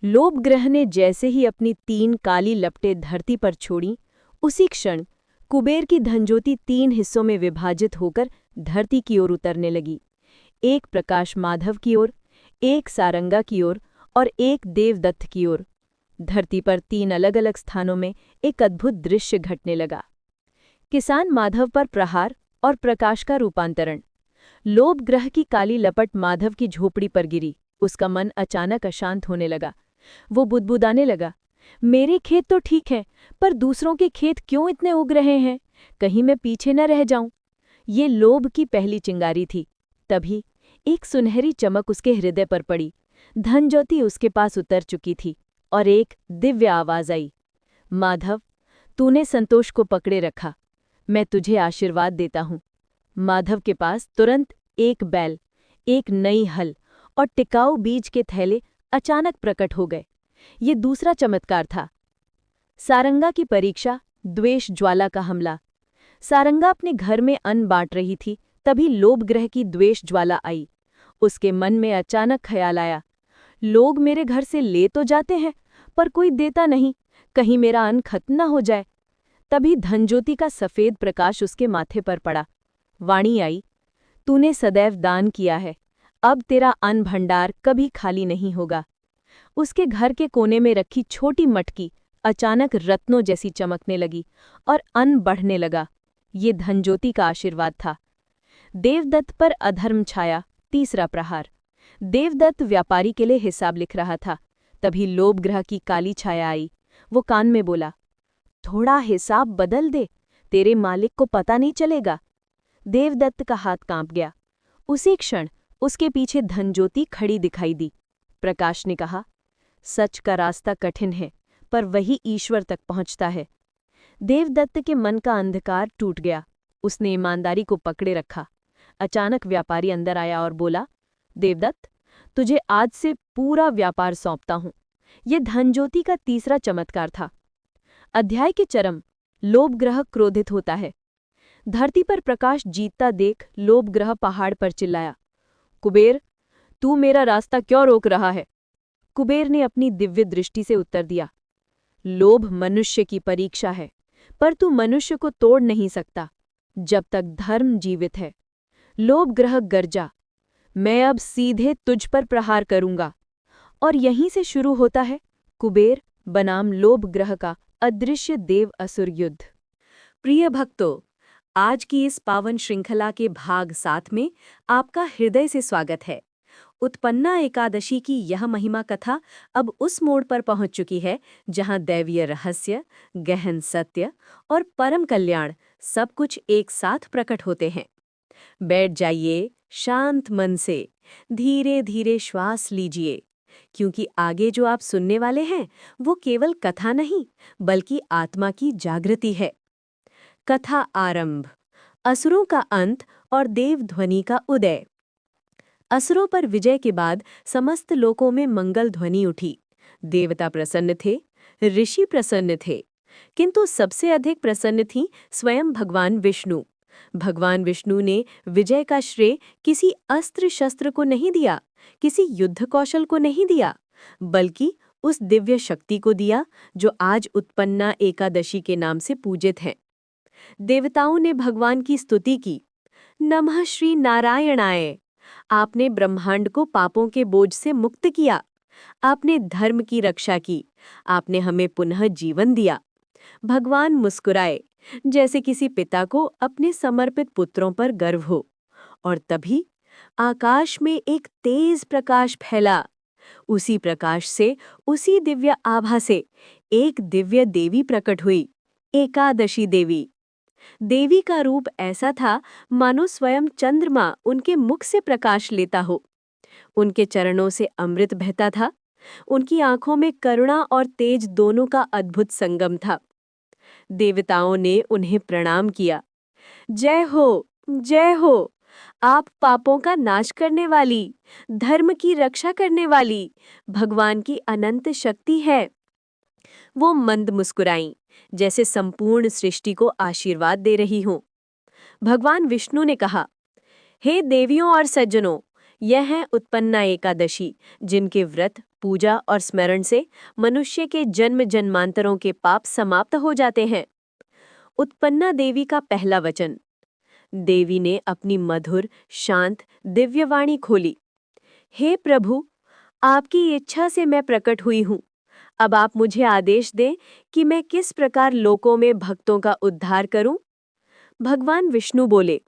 लोभग्रह ने जैसे ही अपनी 3 काली लपटें धरती पर छोड़ीं, उसी क्षण कुबेर की धनज्योति 3 हिस्सों में विभाजित होकर धरती की ओर उतरने लगी। एक प्रकाश माधव की ओर, एक सारंगा की ओर और एक देवदत्त की ओर। धरती पर 3 अलग-अलग स्थानों में एक अद्भुत दृश्य घटने लगा। किसान माधव पर प्रहार और प्रकाश का रूपांतरण। लोभग्रह की काली लपट माधव की झोपड़ी पर गिरी। उसका मन अचानक अशांत होने लगा। वो बुदबुदाने लगा, मेरे खेत तो ठीक हैं, पर दूसरों के खेत क्यों इतने उग रहे हैं? कहीं मैं पीछे न रह जाऊं। ये लोभ की पहली चिंगारी थी। तभी एक सुनहरी चमक उसके हृदय पर पड़ी। धनज्योति उसके पास उतर चुकी थी और एक दिव्य आवाज आई, माधव, तूने संतोष को पकड़े रखा। मैं तुझे आशीर्वाद देता हूं। माधव के पास तुरंत एक बैल, एक नई हल और टिकाऊ बीज के थैले अचानक प्रकट हो गए। ये दूसरा चमत्कार था। सारंगा की परीक्षा, द्वेष ज्वाला का हमला। सारंगा अपने घर में अन्न बांट रही थी, तभी लोभग्रह की द्वेष ज्वाला आई। उसके मन में अचानक ख्याल आया, लोग मेरे घर से ले तो जाते हैं, पर कोई देता नहीं, कहीं मेरा अन्न खत्म न हो जाए। तभी धनज्योति का सफेद प्रकाश उसके माथे पर पड़ा। वाणी आई, तूने सदैव दान किया है, अब तेरा अन्न भंडार कभी खाली नहीं होगा। उसके घर के कोने में रखी छोटी मटकी अचानक रत्नों जैसी चमकने लगी और अन्न बढ़ने लगा। ये धनज्योति का आशीर्वाद था। देवदत्त पर अधर्म छाया, तीसरा प्रहार। देवदत्त व्यापारी के लिए हिसाब लिख रहा था। तभी लोभग्रह की काली छाया आई। वो कान में बोला, थोड़ा हिसाब बदल दे, तेरे मालिक को पता नहीं चलेगा। देवदत्त का हाथ कांप गया। उसी क्षण उसके पीछे धनज्योति खड़ी दिखाई दी। प्रकाश ने कहा, सच का रास्ता कठिन है, पर वही ईश्वर तक पहुंचता है। देवदत्त के मन का अंधकार टूट गया। उसने ईमानदारी को पकड़े रखा। अचानक व्यापारी अंदर आया और बोला, देवदत्त, तुझे आज से पूरा व्यापार सौंपता हूं। यह धनज्योति का तीसरा चमत्कार था। अध्याय के चरम। लोभग्रह क्रोधित होता है। धरती पर प्रकाश जीतता देख लोभग्रह पहाड़ पर चिल्लाया, कुबेर, तू मेरा रास्ता क्यों रोक रहा है? कुबेर ने अपनी दिव्य दृष्टि से उत्तर दिया, लोभ मनुष्य की परीक्षा है, पर तू मनुष्य को तोड़ नहीं सकता जब तक धर्म जीवित है। लोभ ग्रह गर्जा, मैं अब सीधे तुझ पर प्रहार करूंगा। और यहीं से शुरू होता है कुबेर बनाम लोभ ग्रह का अदृश्य देव असुर युद्ध। प्रिय भक्तों, आज की इस पावन श्रृंखला के भाग 7 में आपका हृदय से स्वागत है। उत्पन्ना एकादशी की यह महिमा कथा अब उस मोड़ पर पहुंच चुकी है जहां दैवीय रहस्य, गहन सत्य और परम कल्याण सब कुछ एक साथ प्रकट होते हैं। बैठ जाइए शांत मन से, धीरे धीरे श्वास लीजिए, क्योंकि आगे जो आप सुनने वाले हैं वो केवल कथा नहीं बल्कि आत्मा की जागृति है। कथा आरंभ, असुरों का अंत और देव ध्वनि का उदय। असुरों पर विजय के बाद समस्त लोकों में मंगल ध्वनि उठी। देवता प्रसन्न थे, ऋषि प्रसन्न थे, किंतु सबसे अधिक प्रसन्न थी स्वयं भगवान विष्णु। भगवान विष्णु ने विजय का श्रेय किसी अस्त्र शस्त्र को नहीं दिया, किसी युद्ध कौशल को नहीं दिया, बल्कि उस दिव्य शक्ति को दिया जो आज उत्पन्ना एकादशी के नाम से पूजित है। देवताओं ने भगवान की स्तुति की, नमः श्री नारायणाय। आपने ब्रह्मांड को पापों के बोझ से मुक्त किया, आपने धर्म की रक्षा की, आपने हमें पुनः जीवन दिया। भगवान मुस्कुराए, जैसे किसी पिता को अपने समर्पित पुत्रों पर गर्व हो। और तभी आकाश में एक तेज प्रकाश फैला। उसी प्रकाश से, उसी दिव्य आभा से एक दिव्य देवी प्रकट हुई, एकादशी देवी। देवी का रूप ऐसा था मानो स्वयं चंद्रमा उनके मुख से प्रकाश लेता हो। उनके चरणों से अमृत बहता था, उनकी आंखों में करुणा और तेज दोनों का अद्भुत संगम था। देवताओं ने उन्हें प्रणाम किया। जय हो, जय हो, आप पापों का नाश करने वाली, धर्म की रक्षा करने वाली भगवान की अनंत शक्ति है। वो मंद मुस्कुराईं, जैसे संपूर्ण सृष्टि को आशीर्वाद दे रही हों। भगवान विष्णु ने कहा, हे देवियों और सज्जनों, यह है उत्पन्ना एकादशी, जिनके व्रत, पूजा और स्मरण से मनुष्य के जन्म जन्मांतरों के पाप समाप्त हो जाते हैं। उत्पन्ना देवी का पहला वचन। देवी ने अपनी मधुर, शांत, दिव्यवाणी खोली। हे प्रभु, आपकी इच्छा से मैं प्रकट हुई हूँ। अब आप मुझे आदेश दें कि मैं किस प्रकार लोकों में भक्तों का उद्धार करूं। भगवान विष्णु बोले,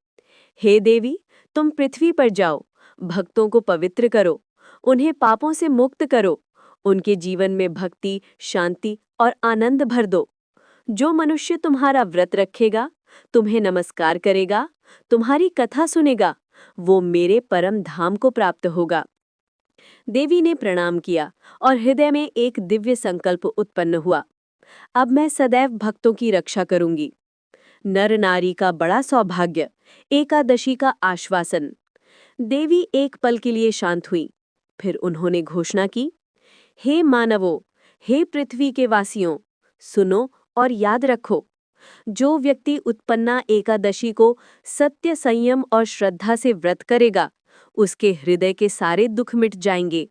हे देवी, तुम पृथ्वी पर जाओ, भक्तों को पवित्र करो, उन्हें पापों से मुक्त करो, उनके जीवन में भक्ति, शांति और आनंद भर दो। जो मनुष्य तुम्हारा व्रत रखेगा, तुम्हें नमस्कार करेगा, तुम्हारी कथा सुनेगा, वो मेरे परम धाम को प्राप्त होगा। देवी ने प्रणाम किया और हृदय में एक दिव्य संकल्प उत्पन्न हुआ। अब मैं सदैव भक्तों की रक्षा करूंगी। नर नारी का बड़ा सौभाग्य, एकादशी का आश्वासन। देवी एक पल के लिए शांत हुई, फिर उन्होंने घोषणा की, हे मानवों, हे पृथ्वी के वासियों, सुनो और याद रखो, जो व्यक्ति उत्पन्ना एकादशी को सत्य, संयम और श्रद्धा से व्रत करेगा, उसके हृदय के सारे दुख मिट जाएंगे।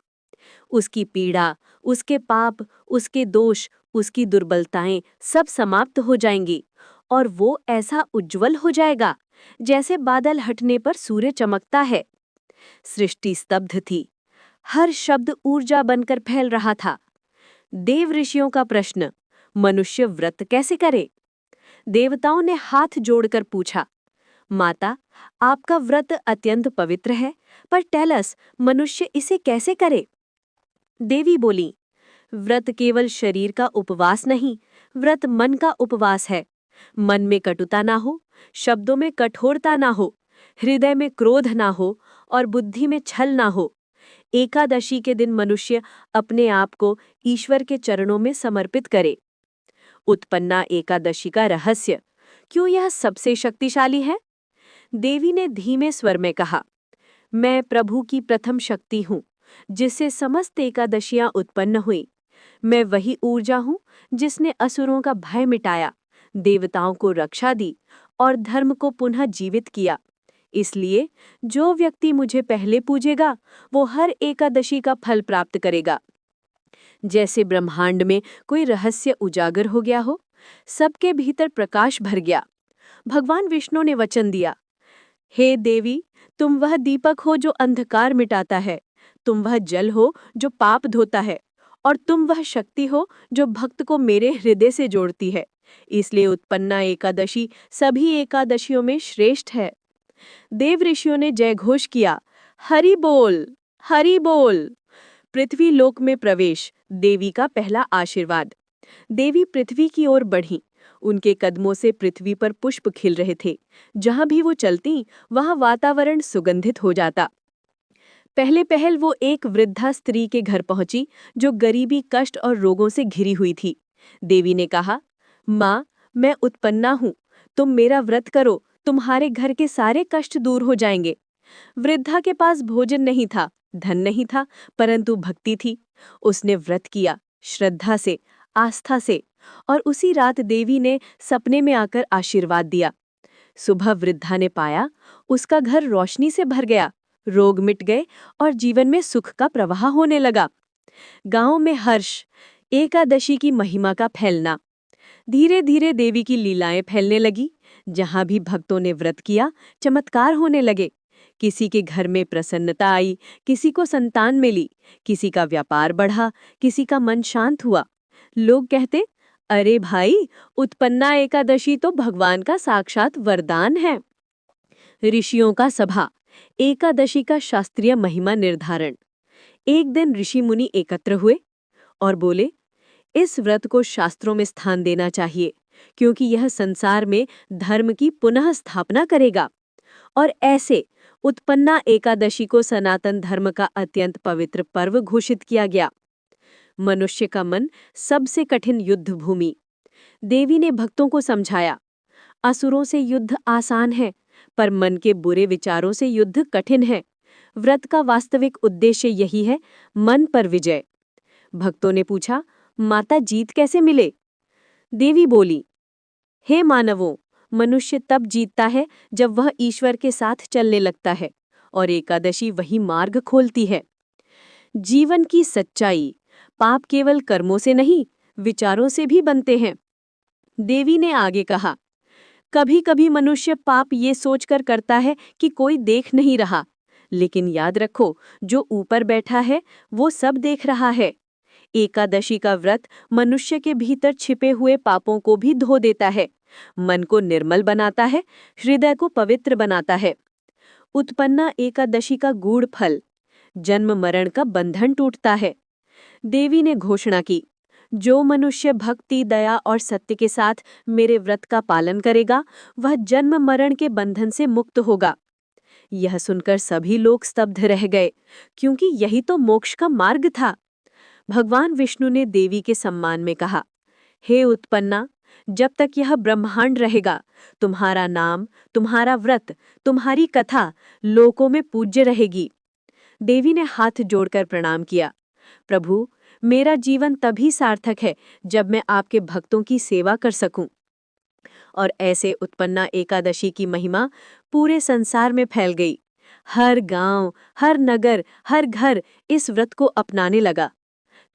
उसकी पीड़ा, उसके पाप, उसके दोष, उसकी दुर्बलताएं सब समाप्त हो जाएंगी और वो ऐसा उज्जवल हो जाएगा जैसे बादल हटने पर सूर्य चमकता है। सृष्टि स्तब्ध थी, हर शब्द ऊर्जा बनकर फैल रहा था। देव ऋषियों का प्रश्न, मनुष्य व्रत कैसे करे? देवताओं ने हाथ जोड़कर पूछा, माता, आपका व्रत अत्यंत पवित्र है, पर टेलस, मनुष्य इसे कैसे करे? देवी बोली, व्रत केवल शरीर का उपवास नहीं, व्रत मन का उपवास है। मन में कटुता ना हो, शब्दों में कठोरता ना हो, हृदय में क्रोध ना हो और बुद्धि में छल ना हो। एकादशी के दिन मनुष्य अपने आप को ईश्वर के चरणों में समर्पित करे। उत्पन्ना एकादशी का रहस्य, क्यों यह सबसे शक्तिशाली है? देवी ने धीमे स्वर में कहा, मैं प्रभु की प्रथम शक्ति हूँ, जिससे समस्त एकादशियां उत्पन्न हुई। मैं वही ऊर्जा हूँ जिसने असुरों का भय मिटाया, देवताओं को रक्षा दी और धर्म को पुनः जीवित किया। इसलिए जो व्यक्ति मुझे पहले पूजेगा वो हर एकादशी का फल प्राप्त करेगा। जैसे ब्रह्मांड में कोई रहस्य उजागर हो गया हो, सबके भीतर प्रकाश भर गया। भगवान विष्णु ने वचन दिया, हे देवी, तुम वह दीपक हो जो अंधकार मिटाता है, तुम वह जल हो जो पाप धोता है, और तुम वह शक्ति हो जो भक्त को मेरे हृदय से जोड़ती है। इसलिए उत्पन्ना एकादशी सभी एकादशियों में श्रेष्ठ है। देव ऋषियों ने जयघोष किया, हरि बोल, हरि बोल। पृथ्वी लोक में प्रवेश, देवी का पहला आशीर्वाद। देवी पृथ्वी की ओर बढ़ी। उनके कदमों से पृथ्वी पर पुष्प खिल रहे थे। जहां भी वो चलती वहां वातावरण सुगंधित हो जाता। पहले पहल वो एक वृद्धा स्त्री के घर पहुंची जो गरीबी, कष्ट और रोगों से घिरी हुई थी। देवी ने कहा, माँ, मैं उत्पन्ना हूँ, तुम मेरा व्रत करो, तुम्हारे घर के सारे कष्ट दूर हो जाएंगे। वृद्धा के पास भोजन नहीं था, धन नहीं था, परंतु भक्ति थी। उसने व्रत किया, श्रद्धा से, आस्था से, और उसी रात देवी ने सपने में आकर आशीर्वाद दिया। सुबह वृद्धा ने पाया उसका घर रोशनी से भर गया, रोग मिट गए और जीवन में सुख का प्रवाह होने लगा। गांव में हर्ष, एकादशी की महिमा का फैलना। धीरे धीरे देवी की लीलाएं फैलने लगी। जहां भी भक्तों ने व्रत किया, चमत्कार होने लगे। किसी के घर में प्रसन्नता आई, किसी को संतान मिली, किसी का व्यापार बढ़ा, किसी का मन शांत हुआ। लोग कहते, अरे भाई, उत्पन्ना एकादशी तो भगवान का साक्षात वरदान है। ऋषियों का सभा, एकादशी का शास्त्रीय महिमा निर्धारण। एक दिन ऋषि मुनि एकत्र हुए और बोले, इस व्रत को शास्त्रों में स्थान देना चाहिए, क्योंकि यह संसार में धर्म की पुनः स्थापना करेगा। और ऐसे उत्पन्ना एकादशी को सनातन धर्म का अत्यंत पवित्र पर्व घोषित किया गया। मनुष्य का मन सबसे कठिन युद्ध भूमि। देवी ने भक्तों को समझाया, असुरों से युद्ध आसान है, पर मन के बुरे विचारों से युद्ध कठिन है। व्रत का वास्तविक उद्देश्य यही है, मन पर विजय। भक्तों ने पूछा, माता, जीत कैसे मिले? देवी बोली, हे मानवों, मनुष्य तब जीतता है जब वह ईश्वर के साथ चलने लगता है, और एकादशी वही मार्ग खोलती है। जीवन की सच्चाई, पाप केवल कर्मों से नहीं, विचारों से भी बनते हैं। देवी ने आगे कहा, कभी कभी मनुष्य पाप ये सोचकर करता है कि कोई देख नहीं रहा, लेकिन याद रखो, जो ऊपर बैठा है वो सब देख रहा है। एकादशी का व्रत मनुष्य के भीतर छिपे हुए पापों को भी धो देता है, मन को निर्मल बनाता है, हृदय को पवित्र बनाता है। उत्पन्ना एकादशी का गूढ़ फल, जन्म मरण का बंधन टूटता है। देवी ने घोषणा की, जो मनुष्य भक्ति, दया और सत्य के साथ मेरे व्रत का पालन करेगा, वह जन्म मरण के बंधन से मुक्त होगा। यह सुनकर सभी लोग स्तब्ध रह गए, क्योंकि यही तो मोक्ष का मार्ग था। भगवान विष्णु ने देवी के सम्मान में कहा, हे उत्पन्ना, जब तक यह ब्रह्मांड रहेगा, तुम्हारा नाम, तुम्हारा व्रत, तुम्हारी कथा लोकों में पूज्य रहेगी। देवी ने हाथ जोड़कर प्रणाम किया, प्रभु, मेरा जीवन तभी सार्थक है जब मैं आपके भक्तों की सेवा कर सकूं। और ऐसे उत्पन्ना एकादशी की महिमा पूरे संसार में फैल गई। हर गांव, हर नगर, हर घर इस व्रत को अपनाने लगा।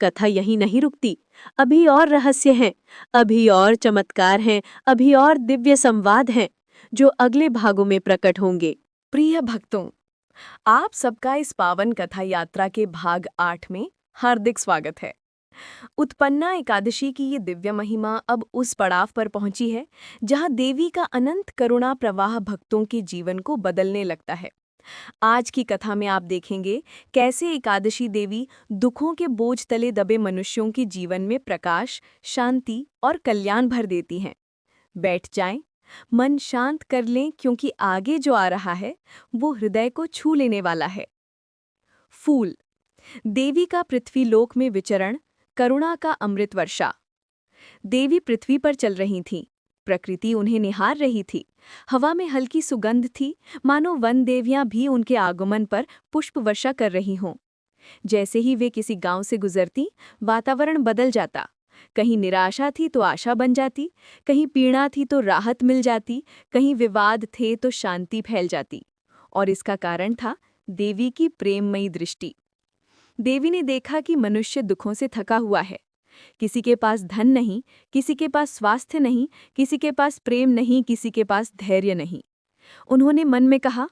कथा यहीं नहीं रुकती, अभी और रहस्य हैं, अभी और चमत्कार हैं, अभी और दिव्य संवाद हैं, जो अगले भागों में प्रकट होंगे। प्रिय भक्तों, आप सबका इस पावन कथा यात्रा के भाग 8 में हार्दिक स्वागत है। उत्पन्ना एकादशी की ये दिव्य महिमा अब उस पड़ाव पर पहुंची है जहां देवी का अनंत करुणा प्रवाह भक्तों के जीवन को बदलने लगता है। आज की कथा में आप देखेंगे कैसे एकादशी देवी दुखों के बोझ तले दबे मनुष्यों के जीवन में प्रकाश, शांति और कल्याण भर देती हैं। बैठ जाएं, मन शांत कर लें, क्योंकि आगे जो आ रहा है वो हृदय को छू लेने वाला है। फूल, देवी का पृथ्वी लोक में विचरण, करुणा का अमृत वर्षा। देवी पृथ्वी पर चल रही थीं, प्रकृति उन्हें निहार रही थी। हवा में हल्की सुगंध थी, मानो वन देवियां भी उनके आगमन पर पुष्प वर्षा कर रही हों। जैसे ही वे किसी गांव से गुजरती, वातावरण बदल जाता। कहीं निराशा थी तो आशा बन जाती, कहीं पीड़ा थी तो राहत मिल जाती, कहीं विवाद थे तो शांति फैल जाती। और इसका कारण था देवी की प्रेममयी दृष्टि। देवी ने देखा कि मनुष्य दुखों से थका हुआ है। किसी के पास धन नहीं, किसी के पास स्वास्थ्य नहीं, किसी के पास प्रेम नहीं, किसी के पास धैर्य नहीं। उन्होंने मन में कहा,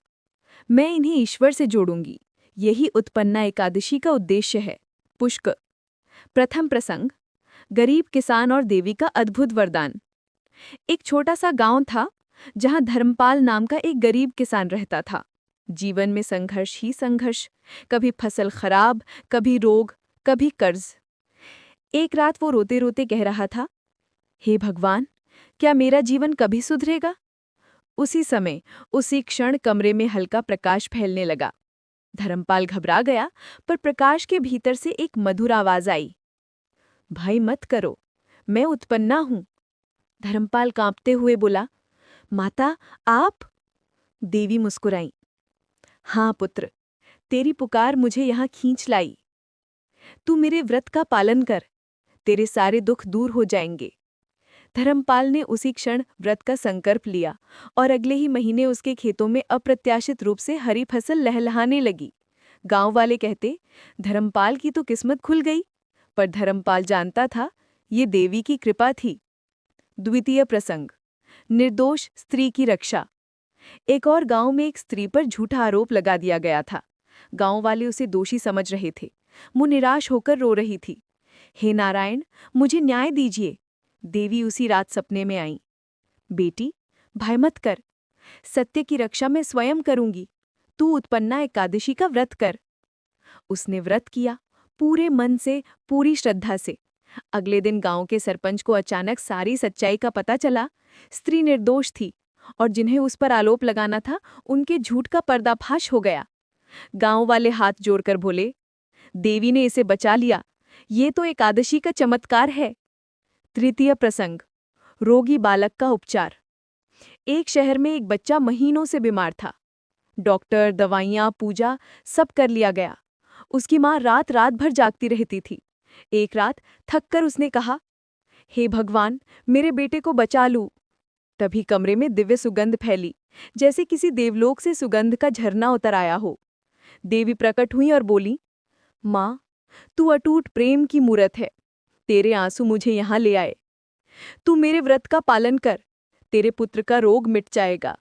मैं इन्हें ईश्वर से जोड़ूंगी। यही उत्पन्ना एकादशी का उद्देश्य है। पुष्क। प्रथम प्रसंग, गरीब किसान और देवी का अद्भुत वरदान। एक छोटा सा गांव था जहां धर्मपाल नाम का एक गरीब किसान रहता था। जीवन में संघर्ष ही संघर्ष, कभी फसल खराब, कभी रोग, कभी कर्ज। एक रात वो रोते रोते कह रहा था, हे भगवान, क्या मेरा जीवन कभी सुधरेगा? उसी समय, उसी क्षण कमरे में हल्का प्रकाश फैलने लगा। धर्मपाल घबरा गया, पर प्रकाश के भीतर से एक मधुर आवाज आई, भय मत करो, मैं उत्पन्ना हूं। धर्मपाल कांपते हुए बोला, माता, आप? देवी मुस्कुराई, हाँ पुत्र, तेरी पुकार मुझे यहाँ खींच लाई। तू मेरे व्रत का पालन कर, तेरे सारे दुख दूर हो जाएंगे। धर्मपाल ने उसी क्षण व्रत का संकल्प लिया और अगले ही महीने उसके खेतों में अप्रत्याशित रूप से हरी फसल लहलहाने लगी। गांव वाले कहते, धर्मपाल की तो किस्मत खुल गई। पर धर्मपाल जानता था, ये देवी की कृपा थी। द्वितीय प्रसंग, निर्दोष स्त्री की रक्षा। एक और गांव में एक स्त्री पर झूठा आरोप लगा दिया गया था। गांव वाले उसे दोषी समझ रहे थे। वो निराश होकर रो रही थी, हे नारायण, मुझे न्याय दीजिए। देवी उसी रात सपने में आई, बेटी, भय मत कर, सत्य की रक्षा मैं स्वयं करूंगी। तू उत्पन्ना एकादशी का व्रत कर। उसने व्रत किया, पूरे मन से, पूरी श्रद्धा से। अगले दिन गांव के सरपंच को अचानक सारी सच्चाई का पता चला। स्त्री निर्दोष थी और जिन्हें उस पर आरोप लगाना था, उनके झूठ का पर्दाफाश हो गया। गांव वाले हाथ जोड़कर बोले, देवी ने इसे बचा लिया, ये तो एकादशी का चमत्कार है। तृतीय प्रसंग, रोगी बालक का उपचार। एक शहर में एक बच्चा महीनों से बीमार था। डॉक्टर, दवाइयाँ, पूजा सब कर लिया गया। उसकी माँ रात रात भर जागती रहती थी। एक रात थककर उसने कहा, हे भगवान, मेरे बेटे को बचा लूं। तभी कमरे में दिव्य सुगंध फैली, जैसे किसी देवलोक से सुगंध का झरना उतर आया हो। देवी प्रकट हुई और बोली, माँ, तू अटूट प्रेम की मूरत है। तेरे आंसू मुझे यहाँ ले आए। तू मेरे व्रत का पालन कर, तेरे पुत्र का रोग मिट जाएगा।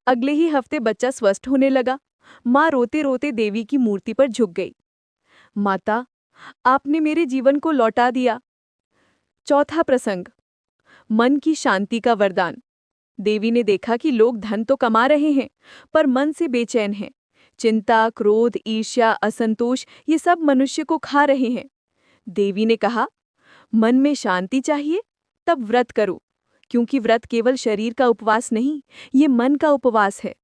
अगले ही हफ्ते बच्चा स्वस्थ होने लगा। माँ रोते रोते देवी की मूर्ति पर झुक गई, माता, आपने मेरे जीवन को लौटा दिया। चौथा प्रसंग, मन की शांति का वरदान। देवी ने देखा कि लोग धन तो कमा रहे हैं, पर मन से बेचैन हैं। चिंता, क्रोध, ईर्ष्या, असंतोष, ये सब मनुष्य को खा रहे हैं। देवी ने कहा, मन में शांति चाहिए? तब व्रत करो, क्योंकि व्रत केवल शरीर का उपवास नहीं, ये मन का उपवास है।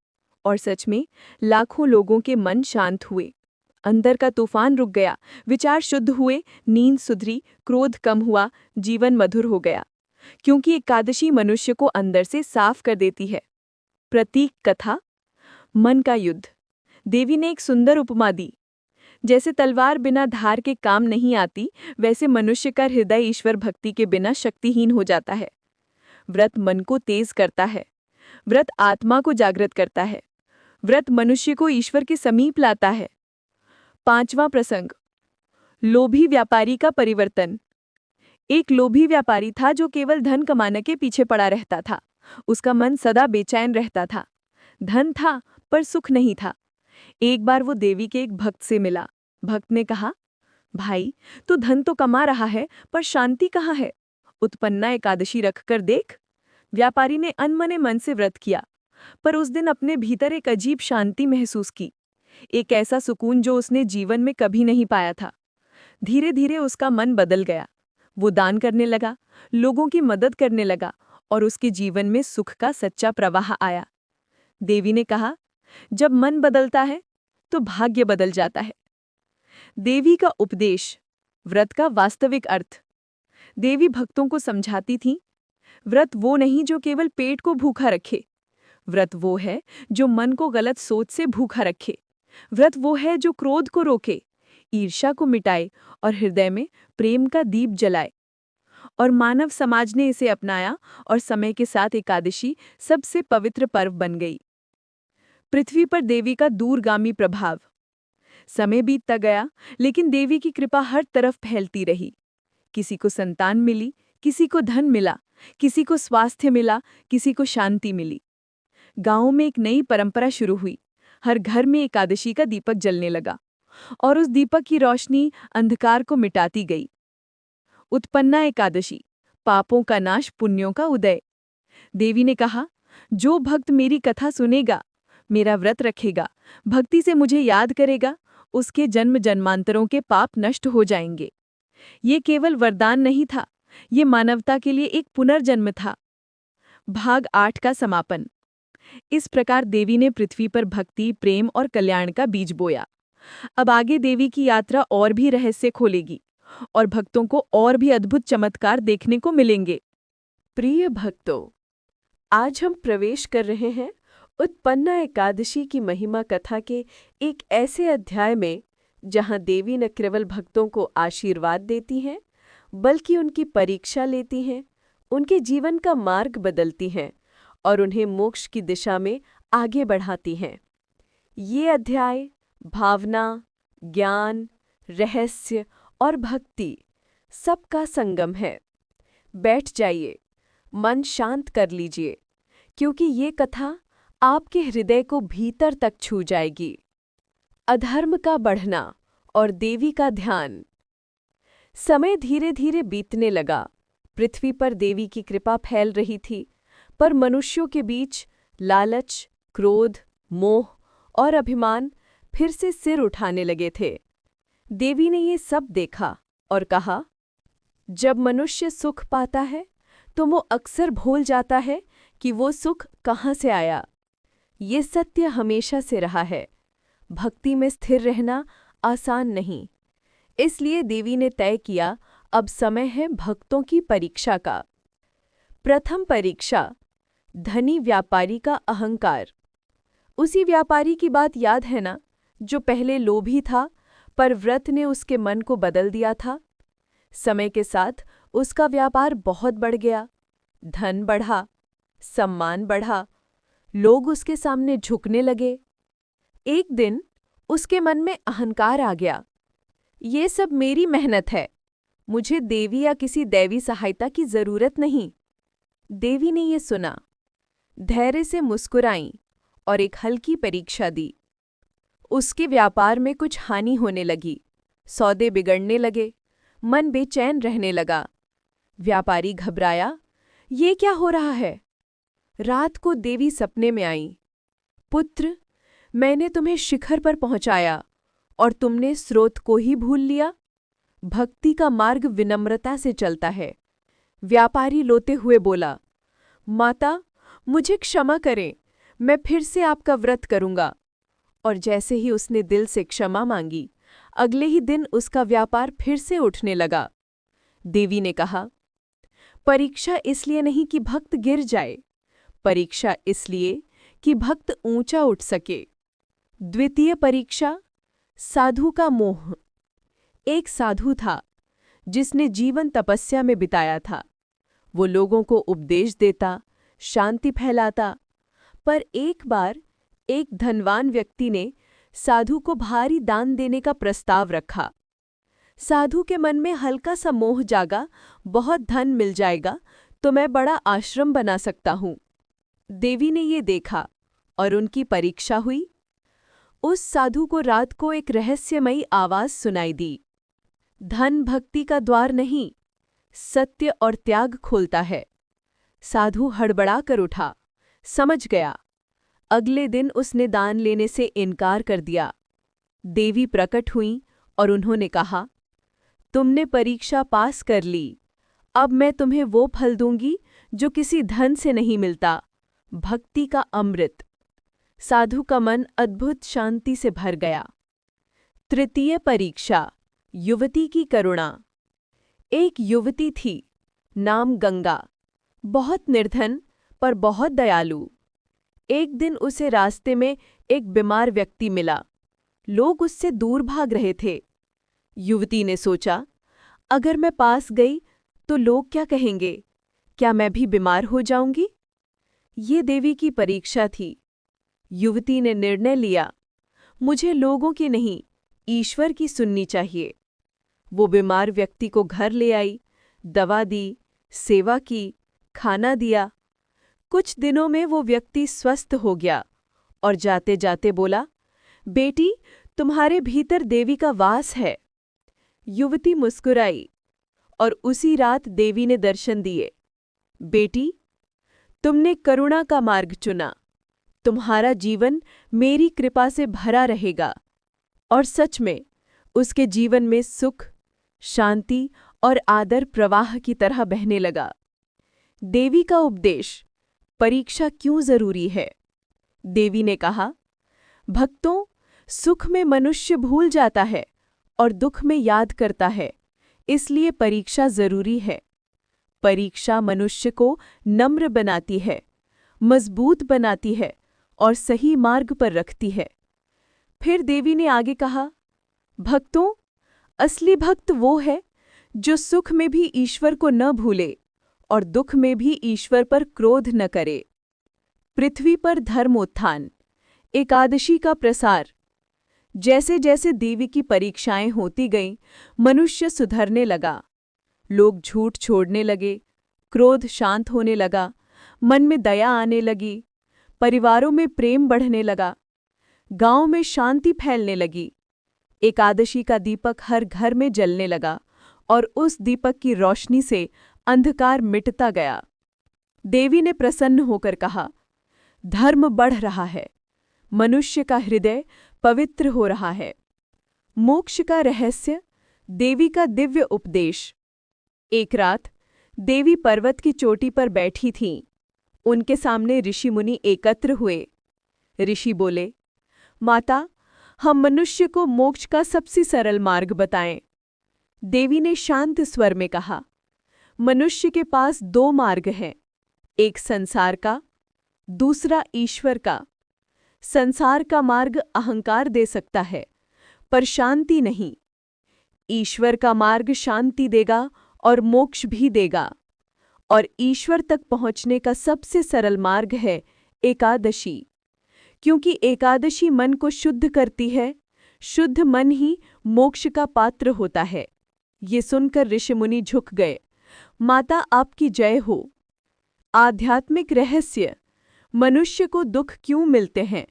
और सच में लाखों लोगों के मन शांत हुए। अंदर का तूफान रुक गया, विचार शुद्ध हुए, नींद सुधरी, क्रोध कम हुआ, जीवन मधुर हो गया। क्योंकि एकादशी मनुष्य को अंदर से साफ कर देती है। प्रतीक कथा, मन का युद्ध। देवी ने एक सुंदर उपमा दी। जैसे तलवार बिना धार के काम नहीं आती, वैसे मनुष्य का हृदय ईश्वर भक्ति के बिना शक्तिहीन हो जाता है। व्रत मन को तेज करता है, व्रत आत्मा को जागृत करता है, व्रत मनुष्य को ईश्वर के समीप लाता है। पांचवा प्रसंग, लोभी व्यापारी का परिवर्तन। एक लोभी व्यापारी था जो केवल धन कमाने के पीछे पड़ा रहता था। उसका मन सदा बेचैन रहता था। धन था पर सुख नहीं था। एक बार वो देवी के एक भक्त से मिला। भक्त ने कहा, भाई, तू धन तो कमा रहा है, पर शांति कहाँ है? उत्पन्ना एकादशी रखकर देख। व्यापारी ने अनमने मन से व्रत किया, पर उस दिन अपने भीतर एक अजीब शांति महसूस की, एक ऐसा सुकून जो उसने जीवन में कभी नहीं पाया था। धीरे धीरे उसका मन बदल गया। वो दान करने लगा, लोगों की मदद करने लगा और उसके जीवन में सुख का सच्चा प्रवाह आया। देवी ने कहा, जब मन बदलता है तो भाग्य बदल जाता है। देवी का उपदेश, व्रत का वास्तविक अर्थ। देवी भक्तों को समझाती थी, व्रत वो नहीं जो केवल पेट को भूखा रखे। व्रत वो है जो मन को गलत सोच से भूखा रखे। व्रत वो है जो क्रोध को रोके, ईर्ष्या को मिटाए और हृदय में प्रेम का दीप जलाए। और मानव समाज ने इसे अपनाया और समय के साथ एकादशी सबसे पवित्र पर्व बन गई। पृथ्वी पर देवी का दूरगामी प्रभाव। समय बीतता गया, लेकिन देवी की कृपा हर तरफ फैलती रही। किसी को संतान मिली, किसी को धन मिला, किसी को स्वास्थ्य मिला, किसी को शांति मिली। गांव में एक नई परंपरा शुरू हुई। हर घर में एकादशी का दीपक जलने लगा और उस दीपक की रोशनी अंधकार को मिटाती गई। उत्पन्ना एकादशी, पापों का नाश, पुण्यों का उदय। देवी ने कहा, जो भक्त मेरी कथा सुनेगा, मेरा व्रत रखेगा, भक्ति से मुझे याद करेगा, उसके जन्म जन्मांतरों के पाप नष्ट हो जाएंगे। ये केवल वरदान नहीं था, ये मानवता के लिए एक पुनर्जन्म था। भाग 8 का समापन। इस प्रकार देवी ने पृथ्वी पर भक्ति, प्रेम और कल्याण का बीज बोया। अब आगे देवी की यात्रा और भी रहस्य खोलेगी और भक्तों को और भी अद्भुत चमत्कार देखने को मिलेंगे। प्रिय भक्तों, आज हम प्रवेश कर रहे हैं उत्पन्ना एकादशी की महिमा कथा के एक ऐसे अध्याय में जहां देवी न केवल भक्तों को आशीर्वाद देती हैं, बल्कि उनकी परीक्षा लेती हैं, उनके जीवन का मार्ग बदलती हैं और उन्हें मोक्ष की दिशा में आगे बढ़ाती हैं। ये अध्याय भावना, ज्ञान, रहस्य और भक्ति सबका संगम है। बैठ जाइए, मन शांत कर लीजिए, क्योंकि ये कथा आपके हृदय को भीतर तक छू जाएगी। अधर्म का बढ़ना और देवी का ध्यान। समय धीरे धीरे बीतने लगा। पृथ्वी पर देवी की कृपा फैल रही थी, पर मनुष्यों के बीच लालच, क्रोध, मोह और अभिमान फिर से सिर उठाने लगे थे। देवी ने ये सब देखा और कहा, जब मनुष्य सुख पाता है तो वो अक्सर भूल जाता है कि वो सुख कहाँ से आया। ये सत्य हमेशा से रहा है। भक्ति में स्थिर रहना आसान नहीं। इसलिए देवी ने तय किया, अब समय है भक्तों की परीक्षा का। प्रथम परीक्षा, धनी व्यापारी का अहंकार। उसी व्यापारी की बात याद है ना, जो पहले लोभी था, पर व्रत ने उसके मन को बदल दिया था। समय के साथ उसका व्यापार बहुत बढ़ गया, धन बढ़ा, सम्मान बढ़ा, लोग उसके सामने झुकने लगे। एक दिन उसके मन में अहंकार आ गया, ये सब मेरी मेहनत है, मुझे देवी या किसी दैवी सहायता की जरूरत नहीं। देवी ने ये सुना, धैर्य से मुस्कुराई और एक हल्की परीक्षा दी। उसके व्यापार में कुछ हानि होने लगी, सौदे बिगड़ने लगे, मन बेचैन रहने लगा। व्यापारी घबराया, ये क्या हो रहा है? रात को देवी सपने में आई, पुत्र, मैंने तुम्हें शिखर पर पहुंचाया और तुमने स्रोत को ही भूल लिया। भक्ति का मार्ग विनम्रता से चलता है। व्यापारी रोते हुए बोला, माता, मुझे क्षमा करें, मैं फिर से आपका व्रत करूंगा। और जैसे ही उसने दिल से क्षमा मांगी, अगले ही दिन उसका व्यापार फिर से उठने लगा। देवी ने कहा, परीक्षा इसलिए नहीं कि भक्त गिर जाए, परीक्षा इसलिए कि भक्त ऊंचा उठ सके। द्वितीय परीक्षा, साधु का मोह। एक साधु था जिसने जीवन तपस्या में बिताया था। वो लोगों को उपदेश देता, शांति फैलाता, पर एक बार एक धनवान व्यक्ति ने साधु को भारी दान देने का प्रस्ताव रखा। साधु के मन में हल्का सा मोह जागा, बहुत धन मिल जाएगा तो मैं बड़ा आश्रम बना सकता हूँ। देवी ने ये देखा और उनकी परीक्षा हुई। उस साधु को रात को एक रहस्यमयी आवाज सुनाई दी, धन भक्ति का द्वार नहीं, सत्य और त्याग खोलता है। साधु हड़बड़ा कर उठा, समझ गया। अगले दिन उसने दान लेने से इनकार कर दिया। देवी प्रकट हुई और उन्होंने कहा, तुमने परीक्षा पास कर ली, अब मैं तुम्हें वो फल दूंगी जो किसी धन से नहीं मिलता, भक्ति का अमृत। साधु का मन अद्भुत शांति से भर गया। तृतीय परीक्षा, युवती की करुणा। एक युवती थी, नाम गंगा, बहुत निर्धन पर बहुत दयालु। एक दिन उसे रास्ते में एक बीमार व्यक्ति मिला। लोग उससे दूर भाग रहे थे। युवती ने सोचा, अगर मैं पास गई तो लोग क्या कहेंगे? क्या मैं भी बीमार हो जाऊंगी? ये देवी की परीक्षा थी। युवती ने निर्णय लिया, मुझे लोगों की नहीं, ईश्वर की सुननी चाहिए। वो बीमार व्यक्ति को घर ले आई, दवा दी, सेवा की, खाना दिया। कुछ दिनों में वो व्यक्ति स्वस्थ हो गया और जाते जाते बोला, बेटी, तुम्हारे भीतर देवी का वास है। युवती मुस्कुराई और उसी रात देवी ने दर्शन दिए। बेटी, तुमने करुणा का मार्ग चुना, तुम्हारा जीवन मेरी कृपा से भरा रहेगा। और सच में उसके जीवन में सुख, शांति और आदर प्रवाह की तरह बहने लगा। देवी का उपदेश, परीक्षा क्यों जरूरी है? देवी ने कहा, भक्तों, सुख में मनुष्य भूल जाता है और दुख में याद करता है, इसलिए परीक्षा जरूरी है। परीक्षा मनुष्य को नम्र बनाती है, मजबूत बनाती है और सही मार्ग पर रखती है। फिर देवी ने आगे कहा, भक्तों, असली भक्त वो है जो सुख में भी ईश्वर को न भूले और दुख में भी ईश्वर पर क्रोध न करे। पृथ्वी पर धर्मोत्थान, एकादशी का प्रसार। जैसे जैसे देवी की परीक्षाएं होती गईं, मनुष्य सुधरने लगा। लोग झूठ छोड़ने लगे, क्रोध शांत होने लगा, मन में दया आने लगी, परिवारों में प्रेम बढ़ने लगा, गांव में शांति फैलने लगी। एकादशी का दीपक हर घर में जलने लगा और उस दीपक की रोशनी से अंधकार मिटता गया। देवी ने प्रसन्न होकर कहा, धर्म बढ़ रहा है, मनुष्य का हृदय पवित्र हो रहा है। मोक्ष का रहस्य, देवी का दिव्य उपदेश। एक रात देवी पर्वत की चोटी पर बैठी थीं। उनके सामने ऋषि मुनि एकत्र हुए। ऋषि बोले, माता, हम मनुष्य को मोक्ष का सबसे सरल मार्ग बताएं। देवी ने शांत स्वर में कहा, मनुष्य के पास दो मार्ग हैं, एक संसार का, दूसरा ईश्वर का। संसार का मार्ग अहंकार दे सकता है, पर शांति नहीं। ईश्वर का मार्ग शांति देगा और मोक्ष भी देगा। और ईश्वर तक पहुंचने का सबसे सरल मार्ग है एकादशी, क्योंकि एकादशी मन को शुद्ध करती है। शुद्ध मन ही मोक्ष का पात्र होता है। ये सुनकर ऋषि मुनि झुक गए। माता, आपकी जय हो। आध्यात्मिक रहस्य, मनुष्य को दुख क्यों मिलते हैं?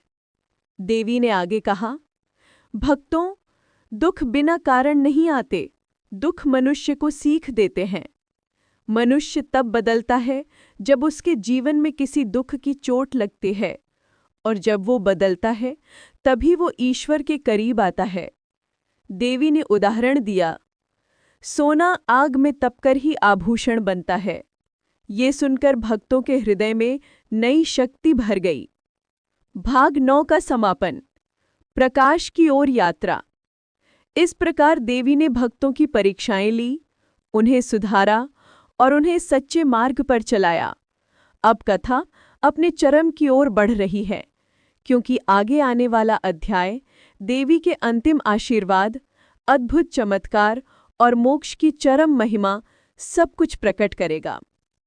देवी ने आगे कहा, भक्तों, दुख बिना कारण नहीं आते। दुख मनुष्य को सीख देते हैं। मनुष्य तब बदलता है जब उसके जीवन में किसी दुख की चोट लगती है, और जब वो बदलता है तभी वो ईश्वर के करीब आता है। देवी ने उदाहरण दिया, सोना आग में तपकर ही आभूषण बनता है। ये सुनकर भक्तों के हृदय में नई शक्ति भर गई। भाग 9 का समापन, प्रकाश की ओर यात्रा। इस प्रकार देवी ने भक्तों की परीक्षाएं ली, उन्हें सुधारा और उन्हें सच्चे मार्ग पर चलाया। अब कथा अपने चरम की ओर बढ़ रही है, क्योंकि आगे आने वाला अध्याय देवी के अंतिम आशीर्वाद, अद्भुत चमत्कार और मोक्ष की चरम महिमा सब कुछ प्रकट करेगा।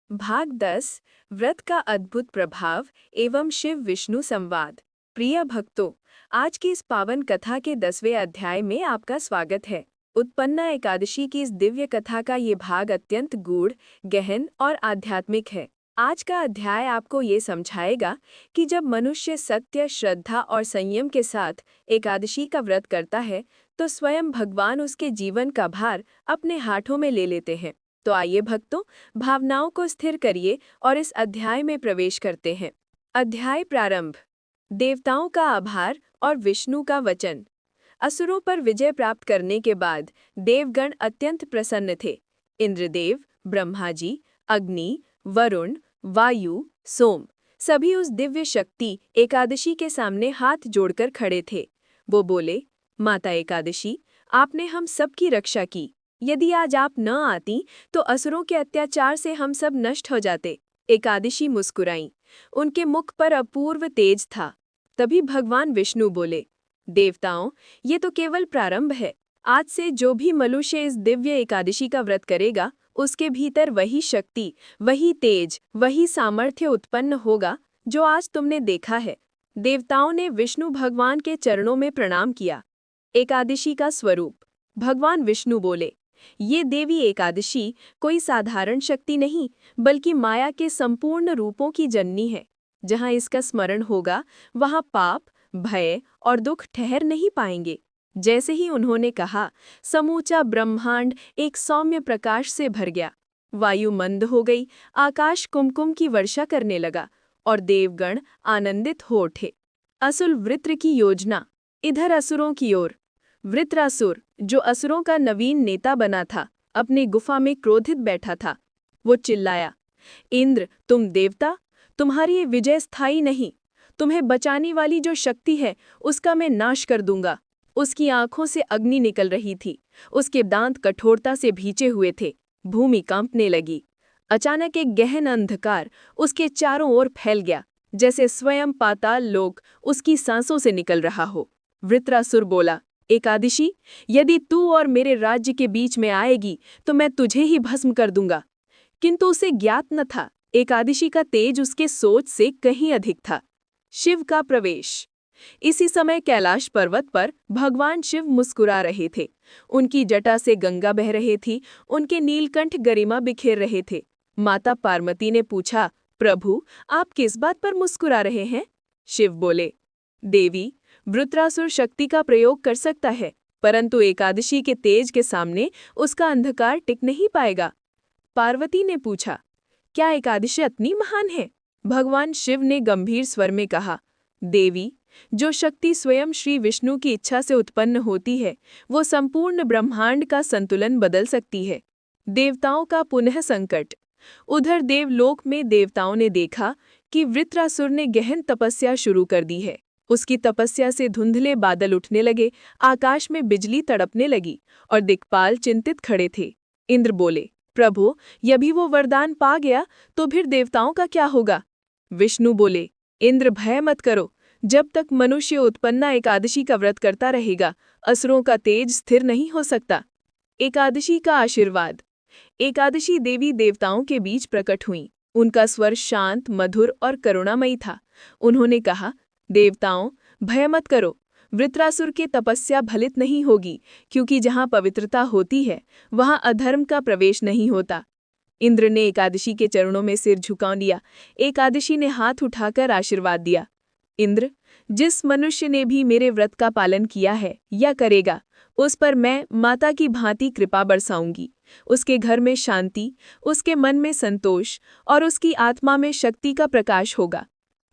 भाग 10, व्रत का अद्भुत प्रभाव एवं शिव विष्णु संवाद। प्रिय भक्तों, आज की इस पावन कथा के 10वें अध्याय में आपका स्वागत है। उत्पन्ना एकादशी की इस दिव्य कथा का ये भाग अत्यंत गूढ़, गहन और आध्यात्मिक है। आज का अध्याय आपको ये समझाएगा कि जब मनुष्य सत्य, श्रद्धा और संयम के साथ एकादशी का व्रत करता है, तो स्वयं भगवान उसके जीवन का भार अपने हाथों में ले लेते हैं। तो आइए भक्तों, भावनाओं को स्थिर करिए और इस अध्याय में प्रवेश करते हैं। अध्याय प्रारंभ। देवताओं का आभार और विष्णु का वचन। असुरों पर विजय प्राप्त करने के बाद देवगण अत्यंत प्रसन्न थे। इंद्रदेव, ब्रह्मा जी, अग्नि, वरुण, वायु, सोम सभी उस दिव्य शक्ति एकादशी के सामने हाथ जोड़कर खड़े थे। वो बोले, माता एकादशी, आपने हम सबकी रक्षा की। यदि आज आप न आती तो असुरों के अत्याचार से हम सब नष्ट हो जाते। एकादशी मुस्कुराईं। उनके मुख पर अपूर्व तेज था। तभी भगवान विष्णु बोले, देवताओं, ये तो केवल प्रारंभ है। आज से जो भी मनुष्य इस दिव्य एकादशी का व्रत करेगा, उसके भीतर वही शक्ति, वही तेज, वही सामर्थ्य उत्पन्न होगा जो आज तुमने देखा है। देवताओं ने विष्णु भगवान के चरणों में प्रणाम किया। एकादशी का स्वरूप। भगवान विष्णु बोले, ये देवी एकादशी कोई साधारण शक्ति नहीं, बल्कि माया के संपूर्ण रूपों की जननी है। जहाँ इसका स्मरण होगा, वहाँ पाप, भय और दुख ठहर नहीं पाएंगे। जैसे ही उन्होंने कहा, समूचा ब्रह्मांड एक सौम्य प्रकाश से भर गया। वायु मंद हो गई, आकाश कुमकुम की वर्षा करने लगा और देवगण आनंदित हो उठे। असुर वृत्र की योजना। इधर असुरों की ओर। वृत्रासुर, जो असुरों का नवीन नेता बना था, अपनी गुफा में क्रोधित बैठा था। वो चिल्लाया, इंद्र, तुम देवता, तुम्हारी ये विजय स्थायी नहीं। तुम्हें बचाने वाली जो शक्ति है, उसका मैं नाश कर दूंगा। उसकी आंखों से अग्नि निकल रही थी, उसके दांत कठोरता से भींचे हुए थे। भूमि कांपने लगी। अचानक एक गहन अंधकार उसके चारों ओर फैल गया, जैसे स्वयं पाताल लोक उसकी सांसों से निकल रहा हो। वृत्रासुर बोला, एकादशी, यदि तू और मेरे राज्य के बीच में आएगी तो मैं तुझे ही भस्म कर दूंगा। किंतु उसे ज्ञात न था, एकादशी का तेज उसके सोच से कहीं अधिक था। शिव का प्रवेश। इसी समय कैलाश पर्वत पर भगवान शिव मुस्कुरा रहे थे। उनकी जटा से गंगा बह रही थी, उनके नीलकंठ गरिमा बिखेर रहे थे। माता पार्वती ने पूछा, प्रभु, आप किस बात पर मुस्कुरा रहे हैं? शिव बोले, देवी, वृत्रासुर शक्ति का प्रयोग कर सकता है, परंतु एकादशी के तेज के सामने उसका अंधकार टिक नहीं पाएगा। पार्वती ने पूछा, क्या एकादशी इतनी महान है? भगवान शिव ने गंभीर स्वर में कहा, देवी, जो शक्ति स्वयं श्री विष्णु की इच्छा से उत्पन्न होती है, वो संपूर्ण ब्रह्मांड का संतुलन बदल सकती है। देवताओं का पुनः संकट। उधर देवलोक में देवताओं ने देखा कि वृत्रासुर ने गहन तपस्या शुरू कर दी है। उसकी तपस्या से धुंधले बादल उठने लगे, आकाश में बिजली तड़पने लगी और दिक्पाल चिंतित खड़े थे। इंद्र बोले, प्रभु, यदि वो वरदान पा गया तो फिर देवताओं का क्या होगा? विष्णु बोले, इंद्र, भय मत करो। जब तक मनुष्य उत्पन्ना एकादशी का व्रत करता रहेगा, असुरों का तेज स्थिर नहीं हो सकता। एकादशी का आशीर्वाद। एकादशी देवी देवताओं के बीच प्रकट हुई। उनका स्वर शांत, मधुर और करुणामयी था। उन्होंने कहा, देवताओं, भय मत करो। वृत्रासुर की तपस्या फलित नहीं होगी, क्योंकि जहाँ पवित्रता होती है, वहाँ अधर्म का प्रवेश नहीं होता। इंद्र ने एकादशी के चरणों में सिर झुका लिया। एकादशी ने हाथ उठाकर आशीर्वाद दिया, इंद्र, जिस मनुष्य ने भी मेरे व्रत का पालन किया है या करेगा, उस पर मैं माता की भांति कृपा बरसाऊंगी। उसके घर में शांति, उसके मन में संतोष और उसकी आत्मा में शक्ति का प्रकाश होगा।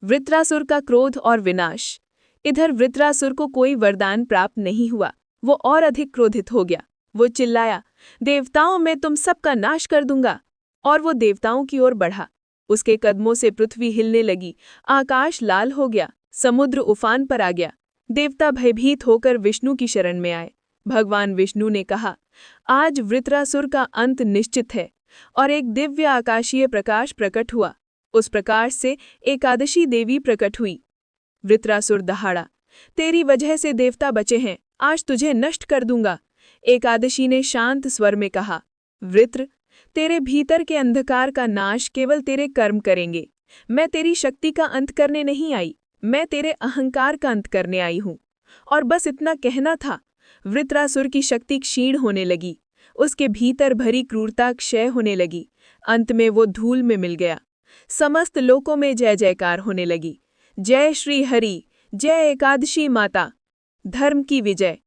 वृत्रासुर का क्रोध और विनाश। इधर वृत्रासुर को कोई वरदान प्राप्त नहीं हुआ। वो और अधिक क्रोधित हो गया। वो चिल्लाया, देवताओं, मैं तुम सबका नाश कर दूंगा। और वो देवताओं की ओर बढ़ा। उसके कदमों से पृथ्वी हिलने लगी, आकाश लाल हो गया, समुद्र उफान पर आ गया। देवता भयभीत होकर विष्णु की शरण में आए। भगवान विष्णु ने कहा, आज वृत्रासुर का अंत निश्चित है। और एक दिव्य आकाशीय प्रकाश प्रकट हुआ। उस प्रकाश से एकादशी देवी प्रकट हुई। वृत्रासुर दहाड़ा, तेरी वजह से देवता बचे हैं, आज तुझे नष्ट कर दूंगा। एकादशी ने शांत स्वर में कहा, वृत्र, तेरे भीतर के अंधकार का नाश केवल तेरे कर्म करेंगे। मैं तेरी शक्ति का अंत करने नहीं आई, मैं तेरे अहंकार का अंत करने आई हूँ। और बस इतना कहना था। वृत्रासुर की शक्ति क्षीण होने लगी। उसके भीतर भरी क्रूरता क्षय होने लगी। अंत में वो धूल में मिल गया। समस्त लोकों में जय जयकार होने लगी। जय श्री हरि, जय एकादशी माता। धर्म की विजय।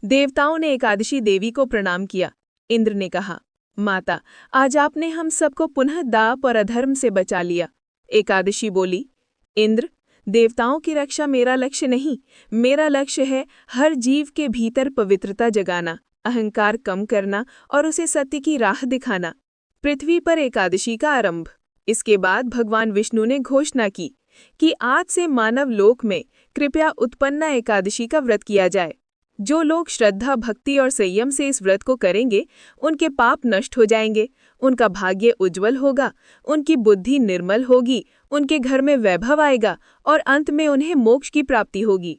देवताओं ने एकादशी देवी को प्रणाम किया। इंद्र ने कहा, माता, आज आपने हम सबको पुनः दाप और अधर्म से बचा लिया। एकादशी बोली, इंद्र, देवताओं की रक्षा मेरा लक्ष्य नहीं, मेरा लक्ष्य है हर जीव के भीतर पवित्रता जगाना, अहंकार कम करना और उसे सत्य की राह दिखाना। पृथ्वी पर एकादशी का आरंभ। इसके बाद भगवान विष्णु ने घोषणा की कि आज से मानव लोक में कृपया उत्पन्ना एकादशी का व्रत किया जाए। जो लोग श्रद्धा, भक्ति और संयम से इस व्रत को करेंगे, उनके पाप नष्ट हो जाएंगे, उनका भाग्य उज्जवल होगा, उनकी बुद्धि निर्मल होगी, उनके घर में वैभव आएगा और अंत में उन्हें मोक्ष की प्राप्ति होगी।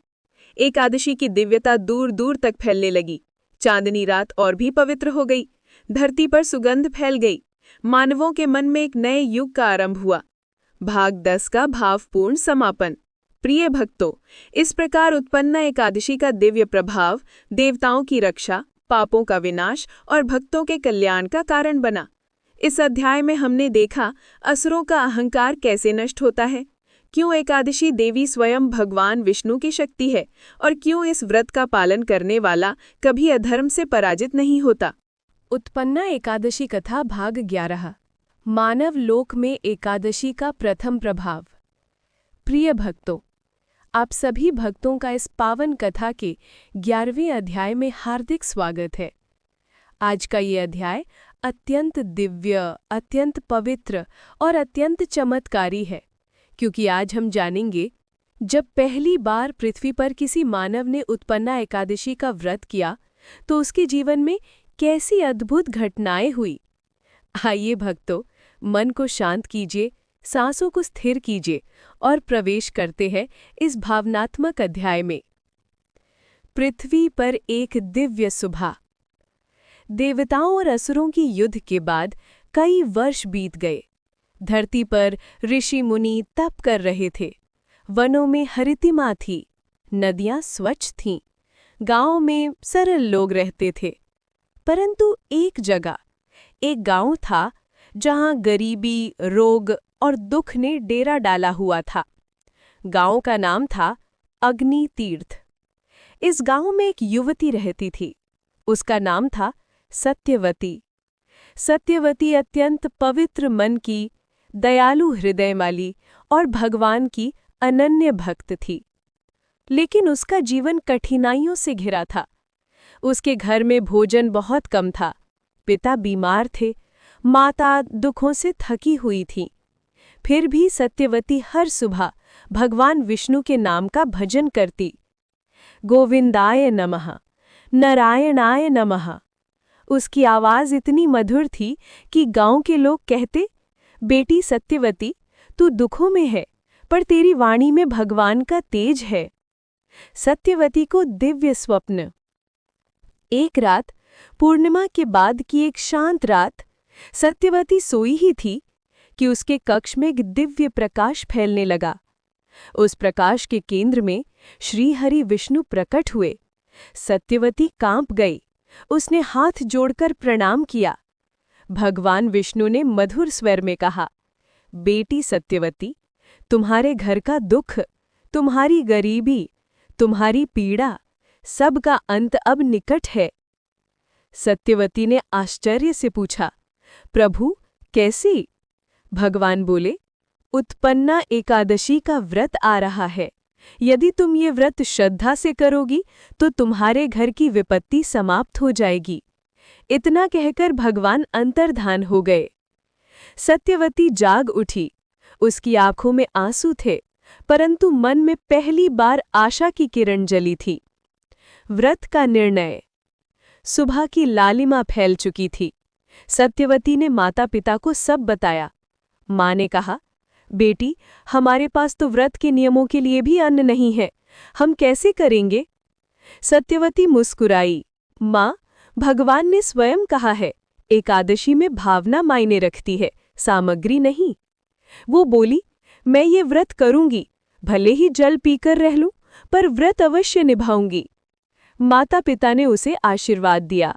एकादशी की दिव्यता दूर दूर तक फैलने लगी। चांदनी रात और भी पवित्र हो गई। धरती पर सुगंध फैल गई। मानवों के मन में एक नए युग का आरंभ हुआ। भाग 10 का भावपूर्ण समापन। प्रिय भक्तों, इस प्रकार उत्पन्ना एकादशी का दिव्य प्रभाव देवताओं की रक्षा, पापों का विनाश और भक्तों के कल्याण का कारण बना। इस अध्याय में हमने देखा असुरों का अहंकार कैसे नष्ट होता है, क्यों एकादशी देवी स्वयं भगवान विष्णु की शक्ति है और क्यों इस व्रत का पालन करने वाला कभी अधर्म से पराजित नहीं होता। उत्पन्ना एकादशी कथा भाग 11। मानव लोक में एकादशी का प्रथम प्रभाव। प्रिय भक्तों, आप सभी भक्तों का इस पावन कथा के 11वें अध्याय में हार्दिक स्वागत है। आज का ये अध्याय अत्यंत दिव्य, अत्यंत पवित्र और अत्यंत चमत्कारी है, क्योंकि आज हम जानेंगे जब पहली बार पृथ्वी पर किसी मानव ने उत्पन्ना एकादशी का व्रत किया तो उसके जीवन में कैसी अद्भुत घटनाएं हुई। आइए भक्तों, मन को शांत कीजिए, सांसों को स्थिर कीजिए और प्रवेश करते हैं इस भावनात्मक अध्याय में। पृथ्वी पर एक दिव्य सुबह। देवताओं और असुरों की युद्ध के बाद कई वर्ष बीत गए। धरती पर ऋषि मुनि तप कर रहे थे। वनों में हरितिमा थी, नदियां स्वच्छ थीं, गांवों में सरल लोग रहते थे। परंतु एक जगह, एक गांव था जहां गरीबी, रोग और दुख ने डेरा डाला हुआ था। गांव का नाम था अग्नि तीर्थ। इस गांव में एक युवती रहती थी। उसका नाम था सत्यवती। सत्यवती अत्यंत पवित्र मन की, दयालु हृदय वाली और भगवान की अनन्य भक्त थी। लेकिन उसका जीवन कठिनाइयों से घिरा था। उसके घर में भोजन बहुत कम था, पिता बीमार थे, माता दुखों से थकी हुई थी। फिर भी सत्यवती हर सुबह भगवान विष्णु के नाम का भजन करती। गोविंदाय नमः, नारायणाय नमः। उसकी आवाज इतनी मधुर थी कि गांव के लोग कहते, बेटी सत्यवती, तू दुखों में है, पर तेरी वाणी में भगवान का तेज है। सत्यवती को दिव्य स्वप्न। एक रात, पूर्णिमा के बाद की एक शांत रात, सत्यवती सोई ही थी कि उसके कक्ष में एक दिव्य प्रकाश फैलने लगा। उस प्रकाश के केंद्र में श्री हरि विष्णु प्रकट हुए। सत्यवती कांप गई। उसने हाथ जोड़कर प्रणाम किया। भगवान विष्णु ने मधुर स्वर में कहा, बेटी सत्यवती, तुम्हारे घर का दुख, तुम्हारी गरीबी, तुम्हारी पीड़ा, सब का अंत अब निकट है। सत्यवती ने आश्चर्य से पूछा, प्रभु कैसी? भगवान बोले, उत्पन्ना एकादशी का व्रत आ रहा है। यदि तुम ये व्रत श्रद्धा से करोगी तो तुम्हारे घर की विपत्ति समाप्त हो जाएगी। इतना कहकर भगवान अंतर्धान हो गए। सत्यवती जाग उठी। उसकी आंखों में आंसू थे, परंतु मन में पहली बार आशा की किरण जली थी। व्रत का निर्णय। सुबह की लालिमा फैल चुकी थी। सत्यवती ने माता पिता को सब बताया। माँ ने कहा, बेटी, हमारे पास तो व्रत के नियमों के लिए भी अन्न नहीं है, हम कैसे करेंगे? सत्यवती मुस्कुराई। माँ, भगवान ने स्वयं कहा है, एकादशी में भावना मायने रखती है, सामग्री नहीं। वो बोली, मैं ये व्रत करूंगी, भले ही जल पीकर रह लूं, पर व्रत अवश्य निभाऊंगी। माता पिता ने उसे आशीर्वाद दिया।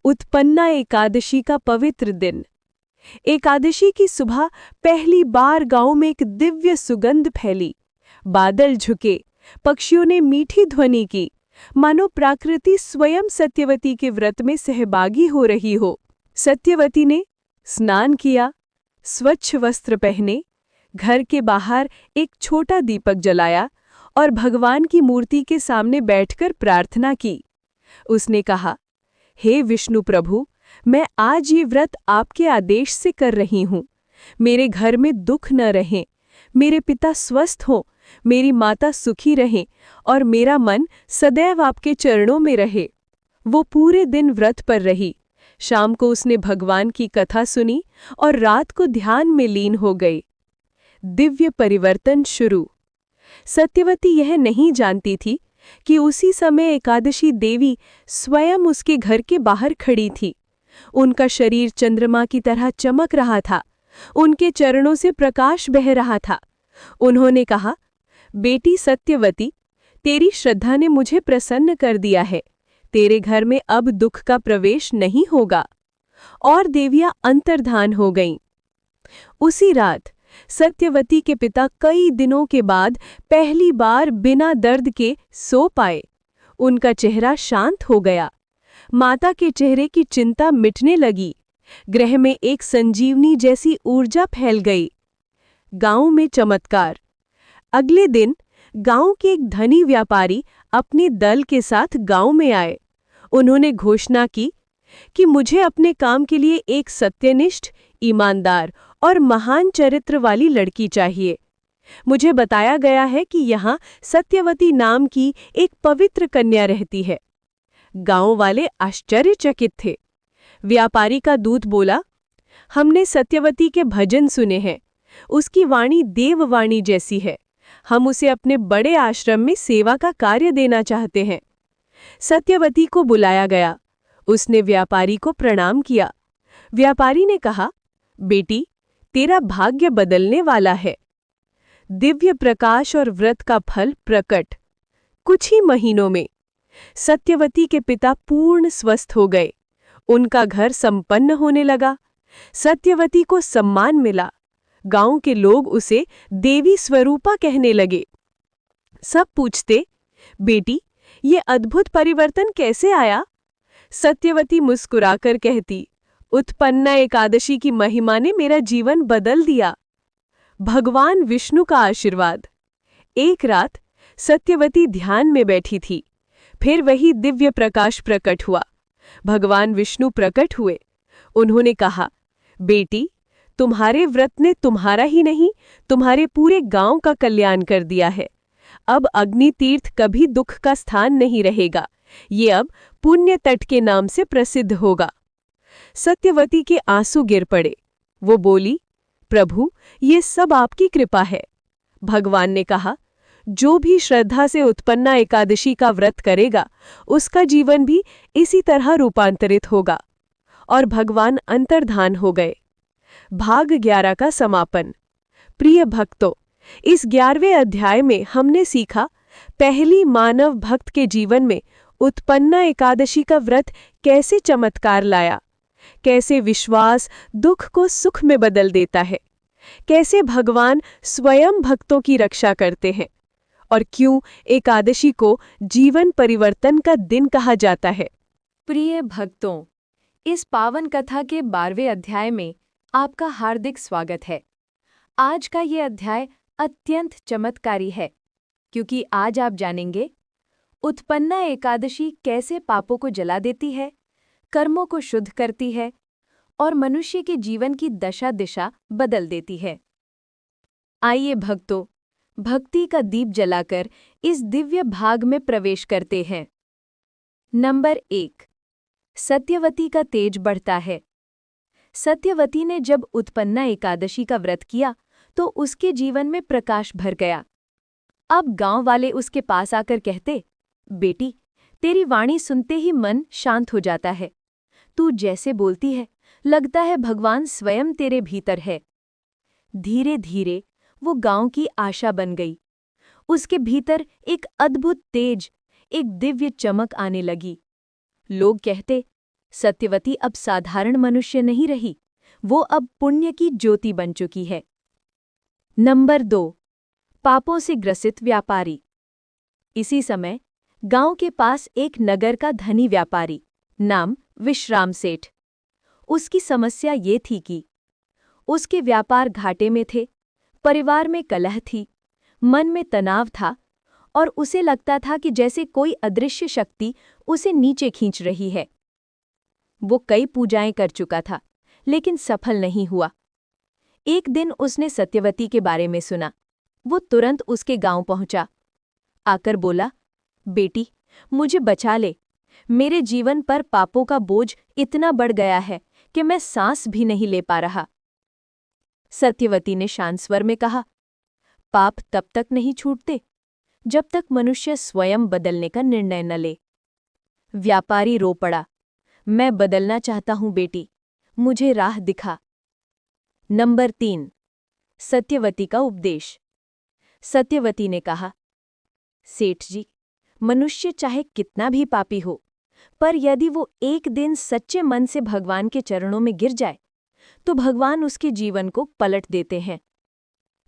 उत्पन्ना एकादशी का पवित्र दिन। एकादशी की सुबह पहली बार गांव में एक दिव्य सुगंध फैली। बादल झुके, पक्षियों ने मीठी ध्वनि की, मानो प्रकृति स्वयं सत्यवती के व्रत में सहभागी हो रही हो। सत्यवती ने स्नान किया, स्वच्छ वस्त्र पहने, घर के बाहर एक छोटा दीपक जलाया और भगवान की मूर्ति के सामने बैठकर प्रार्थना की। उसने कहा, हे विष्णु प्रभु, मैं आज ये व्रत आपके आदेश से कर रही हूँ। मेरे घर में दुख न रहे, मेरे पिता स्वस्थ हों, मेरी माता सुखी रहें और मेरा मन सदैव आपके चरणों में रहे। वो पूरे दिन व्रत पर रही। शाम को उसने भगवान की कथा सुनी और रात को ध्यान में लीन हो गई। दिव्य परिवर्तन शुरू। सत्यवती यह नहीं जानती थी कि उसी समय एकादशी देवी स्वयं उसके घर के बाहर खड़ी थी। उनका शरीर चंद्रमा की तरह चमक रहा था। उनके चरणों से प्रकाश बह रहा था। उन्होंने कहा, बेटी सत्यवती, तेरी श्रद्धा ने मुझे प्रसन्न कर दिया है। तेरे घर में अब दुख का प्रवेश नहीं होगा। और देवियां अंतर्धान हो गईं। उसी रात सत्यवती के पिता कई दिनों के बाद पहली बार बिना दर्द के सो पाए। उनका चेहरा शांत हो गया। माता के चेहरे की चिंता मिटने लगी। गृह में एक संजीवनी जैसी ऊर्जा फैल गई। गांव में चमत्कार। अगले दिन गांव के एक धनी व्यापारी अपने दल के साथ गांव में आए। उन्होंने घोषणा की कि मुझे अपने काम के लिए एक सत्यनिष्ठ, ईमानदार और महान चरित्र वाली लड़की चाहिए। मुझे बताया गया है कि यहाँ सत्यवती नाम की एक पवित्र कन्या रहती है। गांव वाले आश्चर्यचकित थे। व्यापारी का दूत बोला, हमने सत्यवती के भजन सुने हैं। उसकी वाणी देववाणी जैसी है। हम उसे अपने बड़े आश्रम में सेवा का कार्य देना चाहते हैं। सत्यवती को बुलाया गया। उसने व्यापारी को प्रणाम किया। व्यापारी ने कहा, बेटी, तेरा भाग्य बदलने वाला है। दिव्य प्रकाश और व्रत का फल प्रकट। कुछ ही महीनों में सत्यवती के पिता पूर्ण स्वस्थ हो गए। उनका घर संपन्न होने लगा। सत्यवती को सम्मान मिला। गांव के लोग उसे देवी स्वरूपा कहने लगे। सब पूछते, बेटी, ये अद्भुत परिवर्तन कैसे आया? सत्यवती मुस्कुराकर कहती, उत्पन्ना एकादशी की महिमा ने मेरा जीवन बदल दिया। भगवान विष्णु का आशीर्वाद। एक रात सत्यवती ध्यान में बैठी थी। फिर वही दिव्य प्रकाश प्रकट हुआ। भगवान विष्णु प्रकट हुए। उन्होंने कहा, बेटी, तुम्हारे व्रत ने तुम्हारा ही नहीं, तुम्हारे पूरे गांव का कल्याण कर दिया है। अब अग्नि तीर्थ कभी दुख का स्थान नहीं रहेगा। ये अब पुण्य तट के नाम से प्रसिद्ध होगा। सत्यवती के आंसू गिर पड़े। वो बोली, प्रभु, ये सब आपकी कृपा है। भगवान ने कहा, जो भी श्रद्धा से उत्पन्ना एकादशी का व्रत करेगा, उसका जीवन भी इसी तरह रूपांतरित होगा। और भगवान अंतर्धान हो गए। भाग 11 का समापन। प्रिय भक्तों, इस 11वें अध्याय में हमने सीखा, पहली मानव भक्त के जीवन में उत्पन्ना एकादशी का व्रत कैसे चमत्कार लाया, कैसे विश्वास दुख को सुख में बदल देता है, कैसे भगवान स्वयं भक्तों की रक्षा करते हैं, और क्यों एकादशी को जीवन परिवर्तन का दिन कहा जाता है। प्रिय भक्तों, इस पावन कथा के 12वें अध्याय में आपका हार्दिक स्वागत है। आज का ये अध्याय अत्यंत चमत्कारी है, क्योंकि आज आप जानेंगे उत्पन्ना एकादशी कैसे पापों को जला देती है, कर्मों को शुद्ध करती है और मनुष्य के जीवन की दशा दिशा बदल देती है। आइए भक्तों, भक्ति का दीप जलाकर इस दिव्य भाग में प्रवेश करते हैं। नंबर 1, सत्यवती का तेज बढ़ता है। सत्यवती ने जब उत्पन्ना एकादशी का व्रत किया तो उसके जीवन में प्रकाश भर गया। अब गांव वाले उसके पास आकर कहते, बेटी, तेरी वाणी सुनते ही मन शांत हो जाता है। तू जैसे बोलती है, लगता है भगवान स्वयं तेरे भीतर है। धीरे धीरे वो गांव की आशा बन गई। उसके भीतर एक अद्भुत तेज, एक दिव्य चमक आने लगी। लोग कहते, सत्यवती अब साधारण मनुष्य नहीं रही, वो अब पुण्य की ज्योति बन चुकी है। नंबर 2, पापों से ग्रसित व्यापारी। इसी समय गांव के पास एक नगर का धनी व्यापारी, नाम विश्राम सेठ। उसकी समस्या ये थी कि उसके व्यापार घाटे में थे, परिवार में कलह थी, मन में तनाव था और उसे लगता था कि जैसे कोई अदृश्य शक्ति उसे नीचे खींच रही है। वो कई पूजाएं कर चुका था, लेकिन सफल नहीं हुआ। एक दिन उसने सत्यवती के बारे में सुना। वो तुरंत उसके गांव पहुंचा। आकर बोला, बेटी, मुझे बचा ले। मेरे जीवन पर पापों का बोझ इतना बढ़ गया है कि मैं सांस भी नहीं ले पा रहा। सत्यवती ने शांत स्वर में कहा, पाप तब तक नहीं छूटते जब तक मनुष्य स्वयं बदलने का निर्णय न ले। व्यापारी रो पड़ा, मैं बदलना चाहता हूं बेटी, मुझे राह दिखा। नंबर 3, सत्यवती का उपदेश। सत्यवती ने कहा, सेठ जी, मनुष्य चाहे कितना भी पापी हो, पर यदि वो एक दिन सच्चे मन से भगवान के चरणों में गिर जाए तो भगवान उसके जीवन को पलट देते हैं।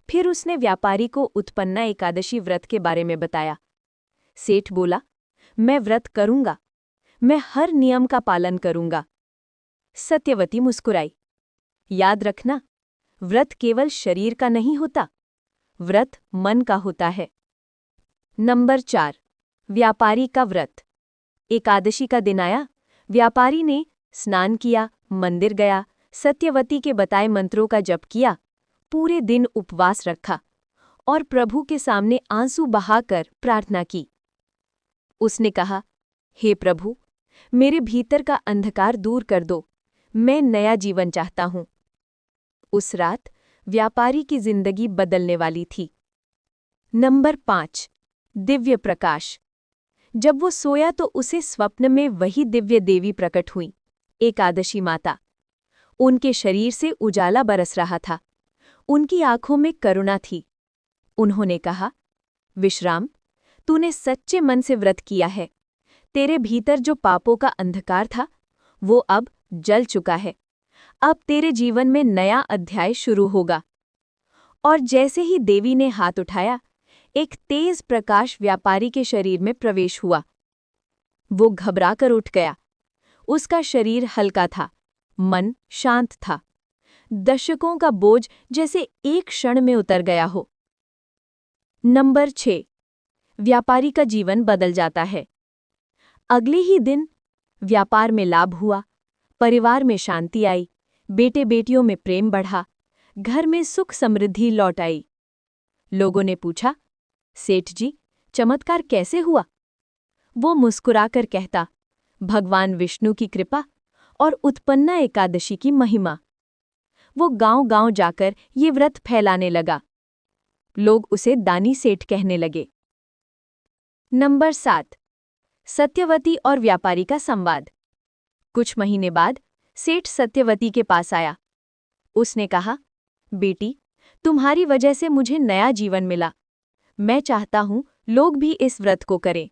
फिर उसने व्यापारी को उत्पन्ना एकादशी व्रत के बारे में बताया। सेठ बोला, मैं व्रत करूंगा, मैं हर नियम का पालन करूंगा। सत्यवती मुस्कुराई। याद रखना, व्रत केवल शरीर का नहीं होता, व्रत मन का होता है। नंबर 4, व्यापारी का व्रत। एकादशी का दिन आया, व्यापारी ने स्नान किया, मंदिर गया, सत्यवती के बताए मंत्रों का जप किया, पूरे दिन उपवास रखा और प्रभु के सामने आंसू बहाकर प्रार्थना की। उसने कहा, हे प्रभु, मेरे भीतर का अंधकार दूर कर दो, मैं नया जीवन चाहता हूं। उस रात व्यापारी की जिंदगी बदलने वाली थी। नंबर 5, दिव्य प्रकाश। जब वो सोया तो उसे स्वप्न में वही दिव्य देवी प्रकट हुई, एकादशी माता। उनके शरीर से उजाला बरस रहा था, उनकी आंखों में करुणा थी। उन्होंने कहा, विश्राम, तूने सच्चे मन से व्रत किया है, तेरे भीतर जो पापों का अंधकार था वो अब जल चुका है। अब तेरे जीवन में नया अध्याय शुरू होगा। और जैसे ही देवी ने हाथ उठाया, एक तेज प्रकाश व्यापारी के शरीर में प्रवेश हुआ। वो घबराकर उठ गया। उसका शरीर हल्का था, मन शांत था। दशकों का बोझ जैसे एक क्षण में उतर गया हो। नंबर 6, व्यापारी का जीवन बदल जाता है। अगले ही दिन व्यापार में लाभ हुआ, परिवार में शांति आई, बेटे बेटियों में प्रेम बढ़ा, घर में सुख समृद्धि लौट आई। लोगों ने पूछा, सेठ जी, चमत्कार कैसे हुआ? वो मुस्कुराकर कहता, भगवान विष्णु की कृपा और उत्पन्ना एकादशी की महिमा। वो गांव-गांव जाकर ये व्रत फैलाने लगा। लोग उसे दानी सेठ कहने लगे। नंबर 7, सत्यवती और व्यापारी का संवाद। कुछ महीने बाद सेठ सत्यवती के पास आया। उसने कहा, बेटी, तुम्हारी वजह से मुझे नया जीवन मिला। मैं चाहता हूं लोग भी इस व्रत को करें।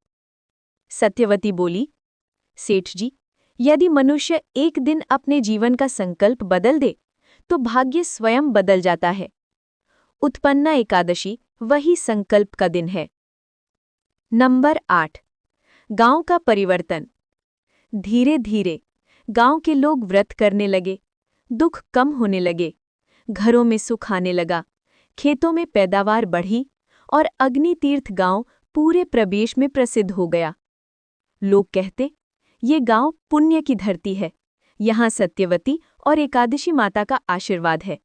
सत्यवती बोली, सेठ जी, यदि मनुष्य एक दिन अपने जीवन का संकल्प बदल दे तो भाग्य स्वयं बदल जाता है। उत्पन्ना एकादशी वही संकल्प का दिन है। नंबर 8, गांव का परिवर्तन। धीरे धीरे गांव के लोग व्रत करने लगे, दुख कम होने लगे, घरों में सुख आने लगा, खेतों में पैदावार बढ़ी और अग्नि तीर्थ गांव पूरे प्रदेश में प्रसिद्ध हो गया। लोग कहते, ये गांव पुण्य की धरती है, यहाँ सत्यवती और एकादशी माता का आशीर्वाद है।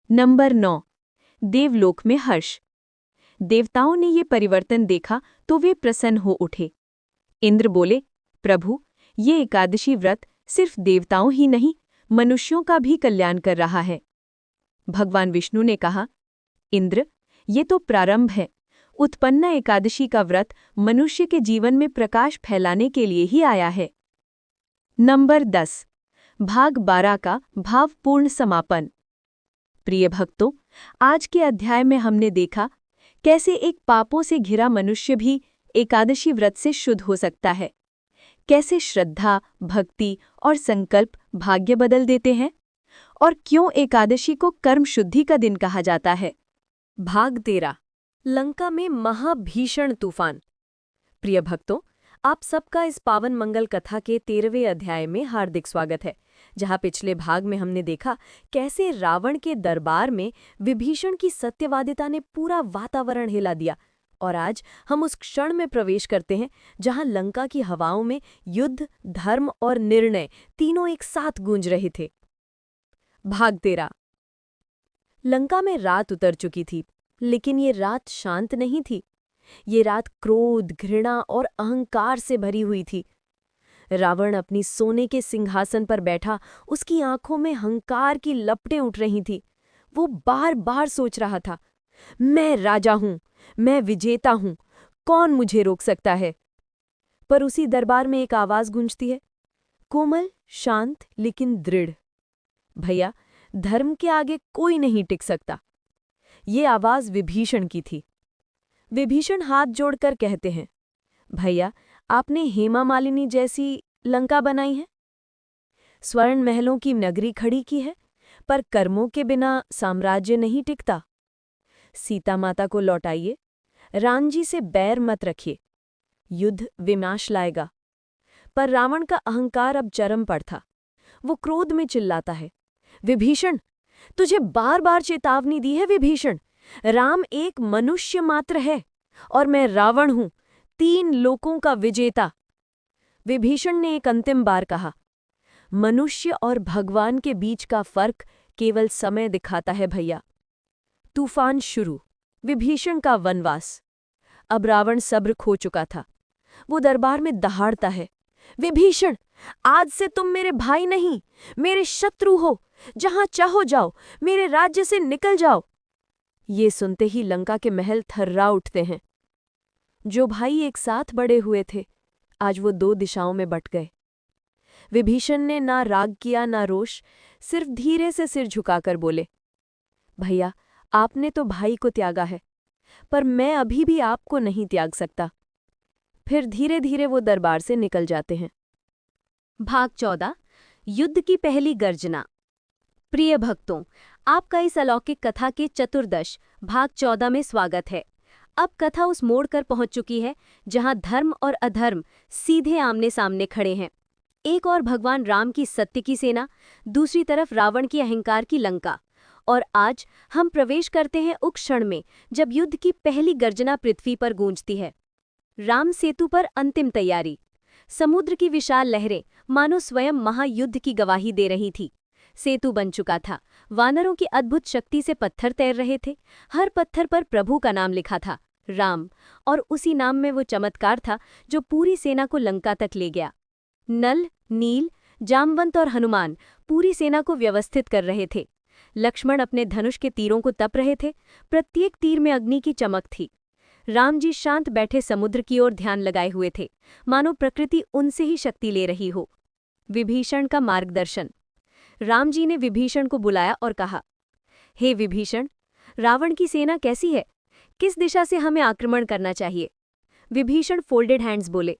नंबर 9, देवलोक में हर्ष। देवताओं ने ये परिवर्तन देखा तो वे प्रसन्न हो उठे। इंद्र बोले, प्रभु, ये एकादशी व्रत सिर्फ देवताओं ही नहीं, मनुष्यों का भी कल्याण कर रहा है। भगवान विष्णु ने कहा, इंद्र, ये तो प्रारंभ है। उत्पन्ना एकादशी का व्रत मनुष्य के जीवन में प्रकाश फैलाने के लिए ही आया है। नंबर 10, भाग 12 का भावपूर्ण समापन। प्रिय भक्तों, आज के अध्याय में हमने देखा कैसे एक पापों से घिरा मनुष्य भी एकादशी व्रत से शुद्ध हो सकता है, कैसे श्रद्धा, भक्ति और संकल्प भाग्य बदल देते हैं, और क्यों एकादशी को कर्म शुद्धि का दिन कहा जाता है। भाग 13, लंका में महाभीषण तूफान। प्रिय भक्तों, आप सबका इस पावन मंगल कथा के 13वें अध्याय में हार्दिक स्वागत है, जहां पिछले भाग में हमने देखा कैसे रावण के दरबार में विभीषण की सत्यवादिता ने पूरा वातावरण हिला दिया। और आज हम उस क्षण में प्रवेश करते हैं जहां लंका की हवाओं में युद्ध, धर्म और निर्णय तीनों एक साथ गूंज रहे थे। भाग 13। लंका में रात उतर चुकी थी, लेकिन ये रात शांत नहीं थी। ये रात क्रोध, घृणा और अहंकार से भरी हुई थी। रावण अपनी सोने के सिंहासन पर बैठा, उसकी आंखों में हंकार की लपटें उठ रही थी। वो बार बार सोच रहा था, मैं राजा हूं, मैं विजेता हूं, कौन मुझे रोक सकता है। पर उसी दरबार में एक आवाज गूंजती है, कोमल, शांत लेकिन दृढ़, भैया, धर्म के आगे कोई नहीं टिक सकता। ये आवाज विभीषण की थी, विभीषण हाथ जोड़कर कहते हैं, भैया, आपने हेमा मालिनी जैसी लंका बनाई है, स्वर्ण महलों की नगरी खड़ी की है, पर कर्मों के बिना साम्राज्य नहीं टिकता। सीता माता को लौटाइए, राम जी से बैर मत रखिए, युद्ध विनाश लाएगा। पर रावण का अहंकार अब चरम पर था। वो क्रोध में चिल्लाता है, विभीषण, तुझे बार बार चेतावनी दी है विभीषण, राम एक मनुष्य मात्र है और मैं रावण हूं, 3 लोकों का विजेता। विभीषण ने एक अंतिम बार कहा, मनुष्य और भगवान के बीच का फर्क केवल समय दिखाता है भैया। तूफान शुरू, विभीषण का वनवास। अब रावण सब्र खो चुका था। वो दरबार में दहाड़ता है, विभीषण, आज से तुम मेरे भाई नहीं, मेरे शत्रु हो, जहां चाहो जाओ, मेरे राज्य से निकल जाओ। ये सुनते ही लंका के महल थर्रा उठते हैं। जो भाई एक साथ बड़े हुए थे, आज वो 2 दिशाओं में बट गए। विभीषण ने ना राग किया ना रोष, सिर्फ धीरे से सिर झुकाकर बोले, भैया, आपने तो भाई को त्यागा है, पर मैं अभी भी आपको नहीं त्याग सकता। फिर धीरे धीरे वो दरबार से निकल जाते हैं। भाग 14 युद्ध की पहली गर्जना। प्रिय भक्तों, आपका इस अलौकिक कथा के चतुर्दश भाग 14 में स्वागत है। अब कथा उस मोड़ कर पहुंच चुकी है जहां धर्म और अधर्म सीधे आमने सामने खड़े हैं। एक और भगवान राम की सत्य की सेना, दूसरी तरफ रावण की अहंकार की लंका। और आज हम प्रवेश करते हैं उस क्षण में जब युद्ध की पहली गर्जना पृथ्वी पर गूंजती है। राम सेतु पर अंतिम तैयारी। समुद्र की विशाल लहरें मानो स्वयं महायुद्ध की गवाही दे रही थी। सेतु बन चुका था, वानरों की अद्भुत शक्ति से पत्थर तैर रहे थे। हर पत्थर पर प्रभु का नाम लिखा था, राम, और उसी नाम में वो चमत्कार था जो पूरी सेना को लंका तक ले गया। नल, नील, जामवंत और हनुमान पूरी सेना को व्यवस्थित कर रहे थे। लक्ष्मण अपने धनुष के तीरों को तप रहे थे, प्रत्येक तीर में अग्नि की चमक थी। राम जी शांत बैठे समुद्र की ओर ध्यान लगाए हुए थे, मानो प्रकृति उनसे ही शक्ति ले रही हो। विभीषण का मार्गदर्शन। राम जी ने विभीषण को बुलाया और कहा, हे विभीषण, रावण की सेना कैसी है? किस दिशा से हमें आक्रमण करना चाहिए? विभीषण फोल्डेड हैंड्स बोले,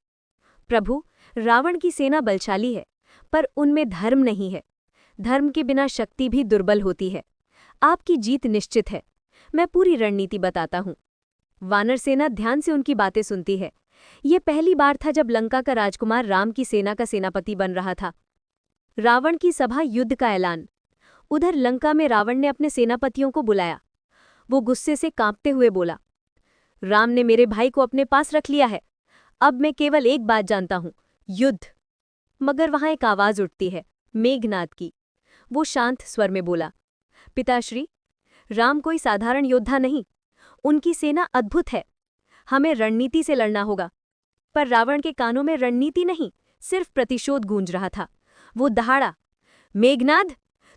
प्रभु, रावण की सेना बलशाली है, पर उनमें धर्म नहीं है। धर्म के बिना शक्ति भी दुर्बल होती है। आपकी जीत निश्चित है। मैं पूरी रणनीति बताता हूँ। वानर सेना ध्यान से उनकी बातें सुनती है। ये पहली बार था जब लंका का राजकुमार राम की सेना का सेनापति बन रहा था। रावण की सभा, युद्ध का ऐलान। उधर लंका में रावण ने अपने सेनापतियों को बुलाया। वो गुस्से से कांपते हुए बोला, राम ने मेरे भाई को अपने पास रख लिया है। अब मैं केवल एक बात जानता हूं, युद्ध। मगर वहां एक आवाज उठती है, मेघनाद की। वो शांत स्वर में बोला, पिताश्री, राम कोई साधारण योद्धा नहीं, उनकी सेना अद्भुत है। हमें रणनीति से लड़ना होगा। पर रावण के कानों में रणनीति नहीं, सिर्फ प्रतिशोध गूंज रहा था। वो दहाड़ा, मेघनाद,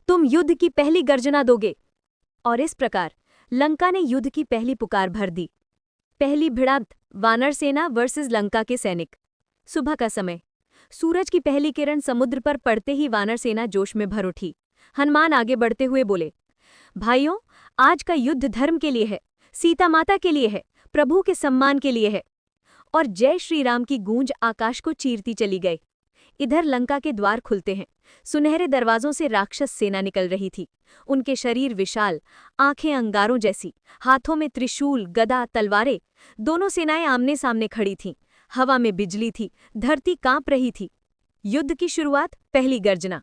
तुम युद्ध की पहली गर्जना दोगे। और इस प्रकार लंका ने युद्ध की पहली पुकार भर दी। पहली भिड़ंत, वानर सेना वर्सेस लंका के सैनिक। सुबह का समय, सूरज की पहली किरण समुद्र पर पड़ते ही वानर सेना जोश में भर उठी। हनुमान आगे बढ़ते हुए बोले, भाइयों, आज का युद्ध धर्म के लिए है, सीता माता के लिए है, प्रभु के सम्मान के लिए है। और जय श्री राम की गूंज आकाश को चीरती चली गई। इधर लंका के द्वार खुलते हैं। सुनहरे दरवाजों से राक्षस सेना निकल रही थी। उनके शरीर विशाल, आंखें अंगारों जैसी, हाथों में त्रिशूल, गदा, तलवारें। दोनों सेनाएं आमने सामने खड़ी थीं। हवा में बिजली थी, धरती कांप रही थी। युद्ध की शुरुआत, पहली गर्जना।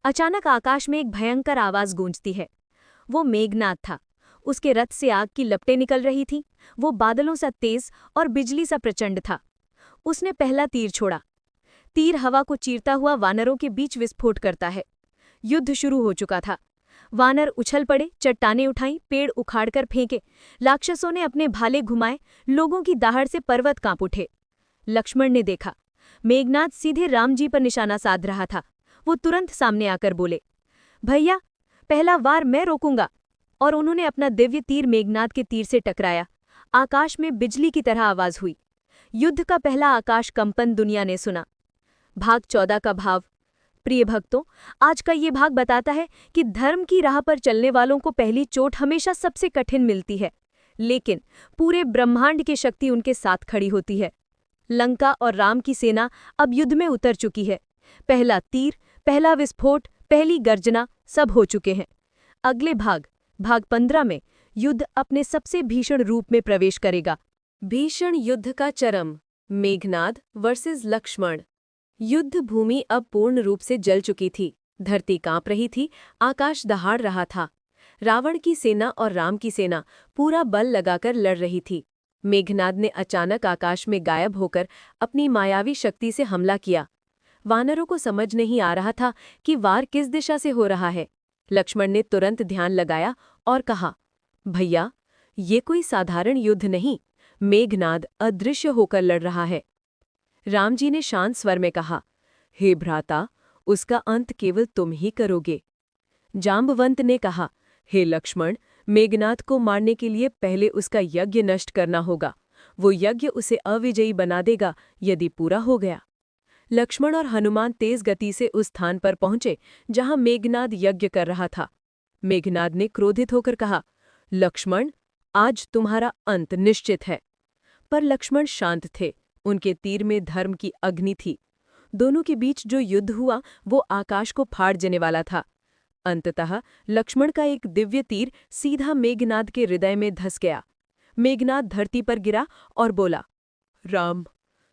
अचानक आकाश में एक भयंकर आवाज गूंजती है। वो मेघनाद था। उसके रथ से आग की लपटें निकल रही थीं। वो बादलों सा तेज और बिजली सा प्रचंड था। उसने पहला तीर छोड़ा। तीर हवा को चीरता हुआ वानरों के बीच विस्फोट करता है। युद्ध शुरू हो चुका था। वानर उछल पड़े, चट्टानें उठाईं, पेड़ उखाड़कर फेंके। राक्षसों ने अपने भाले घुमाए, लोगों की दाहड़ से पर्वत कांप उठे। लक्ष्मण ने देखा, मेघनाद सीधे राम जी पर निशाना साध रहा था। वो तुरंत सामने आकर बोले, भैया, पहला वार मैं रोकूंगा। और उन्होंने अपना दिव्य तीर मेघनाद के तीर से टकराया। आकाश में बिजली की तरह आवाज हुई। युद्ध का पहला आकाश कंपन दुनिया ने सुना। भाग 14 का भाव। प्रिय भक्तों, आज का ये भाग बताता है कि धर्म की राह पर चलने वालों को पहली चोट हमेशा सबसे कठिन मिलती है, लेकिन पूरे ब्रह्मांड की शक्ति उनके साथ खड़ी होती है। लंका और राम की सेना अब युद्ध में उतर चुकी है। पहला तीर, पहला विस्फोट, पहली गर्जना सब हो चुके हैं। अगले भाग 15 में युद्ध अपने सबसे भीषण रूप में प्रवेश करेगा। भीषण युद्ध का चरम, मेघनाद वर्सेस लक्ष्मण। युद्ध भूमि अब पूर्ण रूप से जल चुकी थी। धरती कांप रही थी, आकाश दहाड़ रहा था। रावण की सेना और राम की सेना पूरा बल लगाकर लड़ रही थी। मेघनाद ने अचानक आकाश में गायब होकर अपनी मायावी शक्ति से हमला किया। वानरों को समझ नहीं आ रहा था कि वार किस दिशा से हो रहा है। लक्ष्मण ने तुरंत ध्यान लगाया और कहा, भैया, ये कोई साधारण युद्ध नहीं, मेघनाद अदृश्य होकर लड़ रहा है। राम जी ने शांत स्वर में कहा, हे भ्राता, उसका अंत केवल तुम ही करोगे। जांबवंत ने कहा, हे लक्ष्मण, मेघनाद को मारने के लिए पहले उसका यज्ञ नष्ट करना होगा। वो यज्ञ उसे अविजयी बना देगा यदि पूरा हो गया। लक्ष्मण और हनुमान तेज गति से उस स्थान पर पहुंचे जहां मेघनाद यज्ञ कर रहा था। मेघनाद ने क्रोधित होकर कहा, लक्ष्मण, आज तुम्हारा अंत निश्चित है। पर लक्ष्मण शांत थे। उनके तीर में धर्म की अग्नि थी। दोनों के बीच जो युद्ध हुआ वो आकाश को फाड़ देने वाला था। अंततः लक्ष्मण का एक दिव्य तीर सीधा मेघनाद के हृदय में धंस गया। मेघनाद धरती पर गिरा और बोला, राम,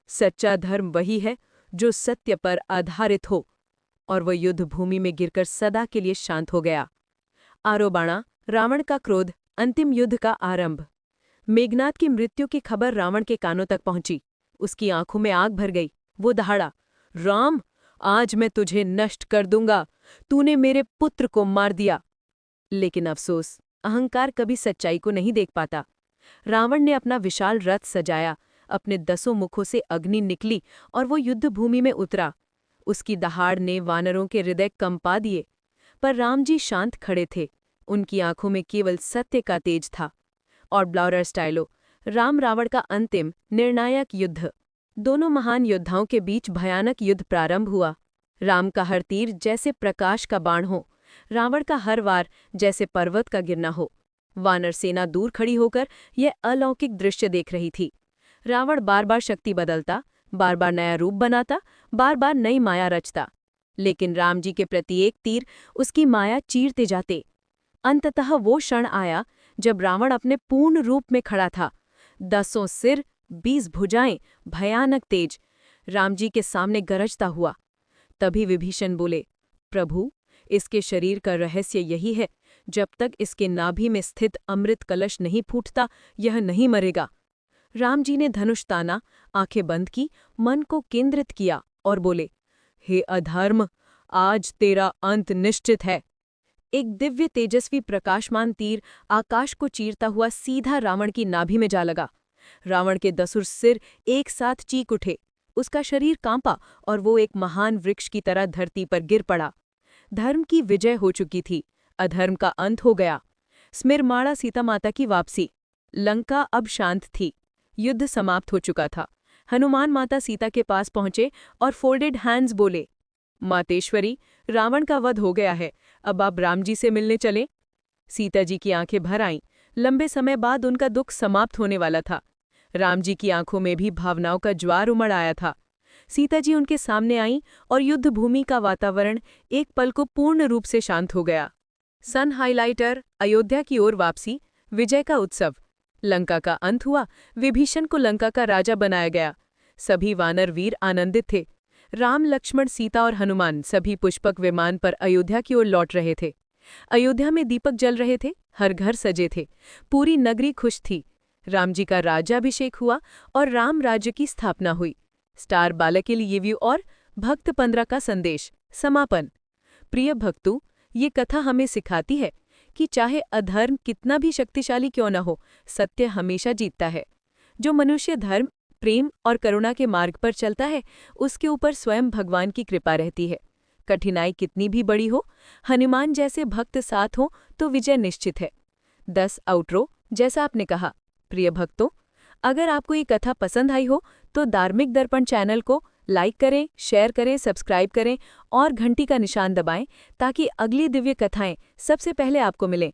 सच्चा धर्म वही है जो सत्य पर आधारित हो। और वह युद्ध भूमि में गिरकर सदा के लिए शांत हो गया। आरोबाणा, रावण का क्रोध, अंतिम युद्ध का आरंभ। मेघनाद की मृत्यु की खबर रावण के कानों तक पहुंची। उसकी आंखों में आग भर गई। वो दहाड़ा, राम, आज मैं तुझे नष्ट कर दूंगा। तूने मेरे पुत्र को मार दिया। लेकिन अफसोस, अहंकार कभी सच्चाई को नहीं देख पाता। रावण ने अपना विशाल रथ सजाया, अपने 10 मुखों से अग्नि निकली और वो युद्ध भूमि में उतरा। उसकी दहाड़ ने वानरों के हृदय कंपा दिए। पर राम जी शांत खड़े थे। उनकी आंखों में केवल सत्य का तेज था। और ब्लॉरर स्टाइलो, राम रावण का अंतिम निर्णायक युद्ध। दोनों महान योद्धाओं के बीच भयानक युद्ध प्रारंभ हुआ। राम का हर तीर जैसे प्रकाश का बाण हो, रावण का हर वार जैसे पर्वत का गिरना हो। वानर सेना दूर खड़ी होकर यह अलौकिक दृश्य देख रही थी। रावण बार बार शक्ति बदलता, बार बार नया रूप बनाता, बार बार नई माया रचता। लेकिन राम जी के प्रत्येक तीर उसकी माया चीरते जाते। अंततः वो क्षण आया जब रावण अपने पूर्ण रूप में खड़ा था। 10 सिर, 20 भुजाएं, भयानक तेज, राम जी के सामने गरजता हुआ। तभी विभीषण बोले, प्रभु, इसके शरीर का रहस्य यही है, जब तक इसके नाभि में स्थित अमृत कलश नहीं फूटता यह नहीं मरेगा। राम जी ने धनुष ताना, आंखें बंद की, मन को केंद्रित किया और बोले, हे अधर्म, आज तेरा अंत निश्चित है। एक दिव्य तेजस्वी प्रकाशमान तीर आकाश को चीरता हुआ सीधा रावण की नाभि में जा लगा। रावण के 10 सिर एक साथ चीख उठे। उसका शरीर कांपा और वो एक महान वृक्ष की तरह धरती पर गिर पड़ा। धर्म की विजय हो चुकी थी, अधर्म का अंत हो गया। स्मिरमाणा सीता माता की वापसी। लंका अब शांत थी, युद्ध समाप्त हो चुका था। हनुमान माता सीता के पास पहुंचे और फोल्डेड हैंड्स बोले, मातेश्वरी, रावण का वध हो गया है, अब आप राम जी से मिलने चलें। सीता जी की आंखें भर आईं। लंबे समय बाद उनका दुख समाप्त होने वाला था। राम जी की आंखों में भी भावनाओं का ज्वार उमड़ आया था। सीता जी उनके सामने आईं और युद्ध भूमि का वातावरण एक पल को पूर्ण रूप से शांत हो गया। सन हाइलाइटर, अयोध्या की ओर वापसी, विजय का उत्सव। लंका का अंत हुआ, विभीषण को लंका का राजा बनाया गया। सभी वानर वीर आनंदित थे। राम, लक्ष्मण, सीता और हनुमान सभी पुष्पक विमान पर अयोध्या की ओर लौट रहे थे। अयोध्या में दीपक जल रहे थे, हर घर सजे थे, पूरी नगरी खुश थी। राम जी का राज्याभिषेक हुआ और राम राज्य की स्थापना हुई। स्टार बालक के लिए व्यू और भक्त 15 का संदेश। समापन। प्रिय भक्तों, ये कथा हमें सिखाती है कि चाहे अधर्म कितना भी शक्तिशाली क्यों न हो, सत्य हमेशा जीतता है। जो मनुष्य धर्म, प्रेम और करुणा के मार्ग पर चलता है, उसके ऊपर स्वयं भगवान की कृपा रहती है। कठिनाई कितनी भी बड़ी हो, हनुमान जैसे भक्त साथ हो तो विजय निश्चित है। 10 आउटरो, जैसा आपने कहा। प्रिय भक्तों, अगर आपको ये कथा पसंद आई हो तो धार्मिक दर्पण चैनल को लाइक करें, शेयर करें, सब्सक्राइब करें और घंटी का निशान दबाएं ताकि अगली दिव्य कथाएं सबसे पहले आपको मिलें।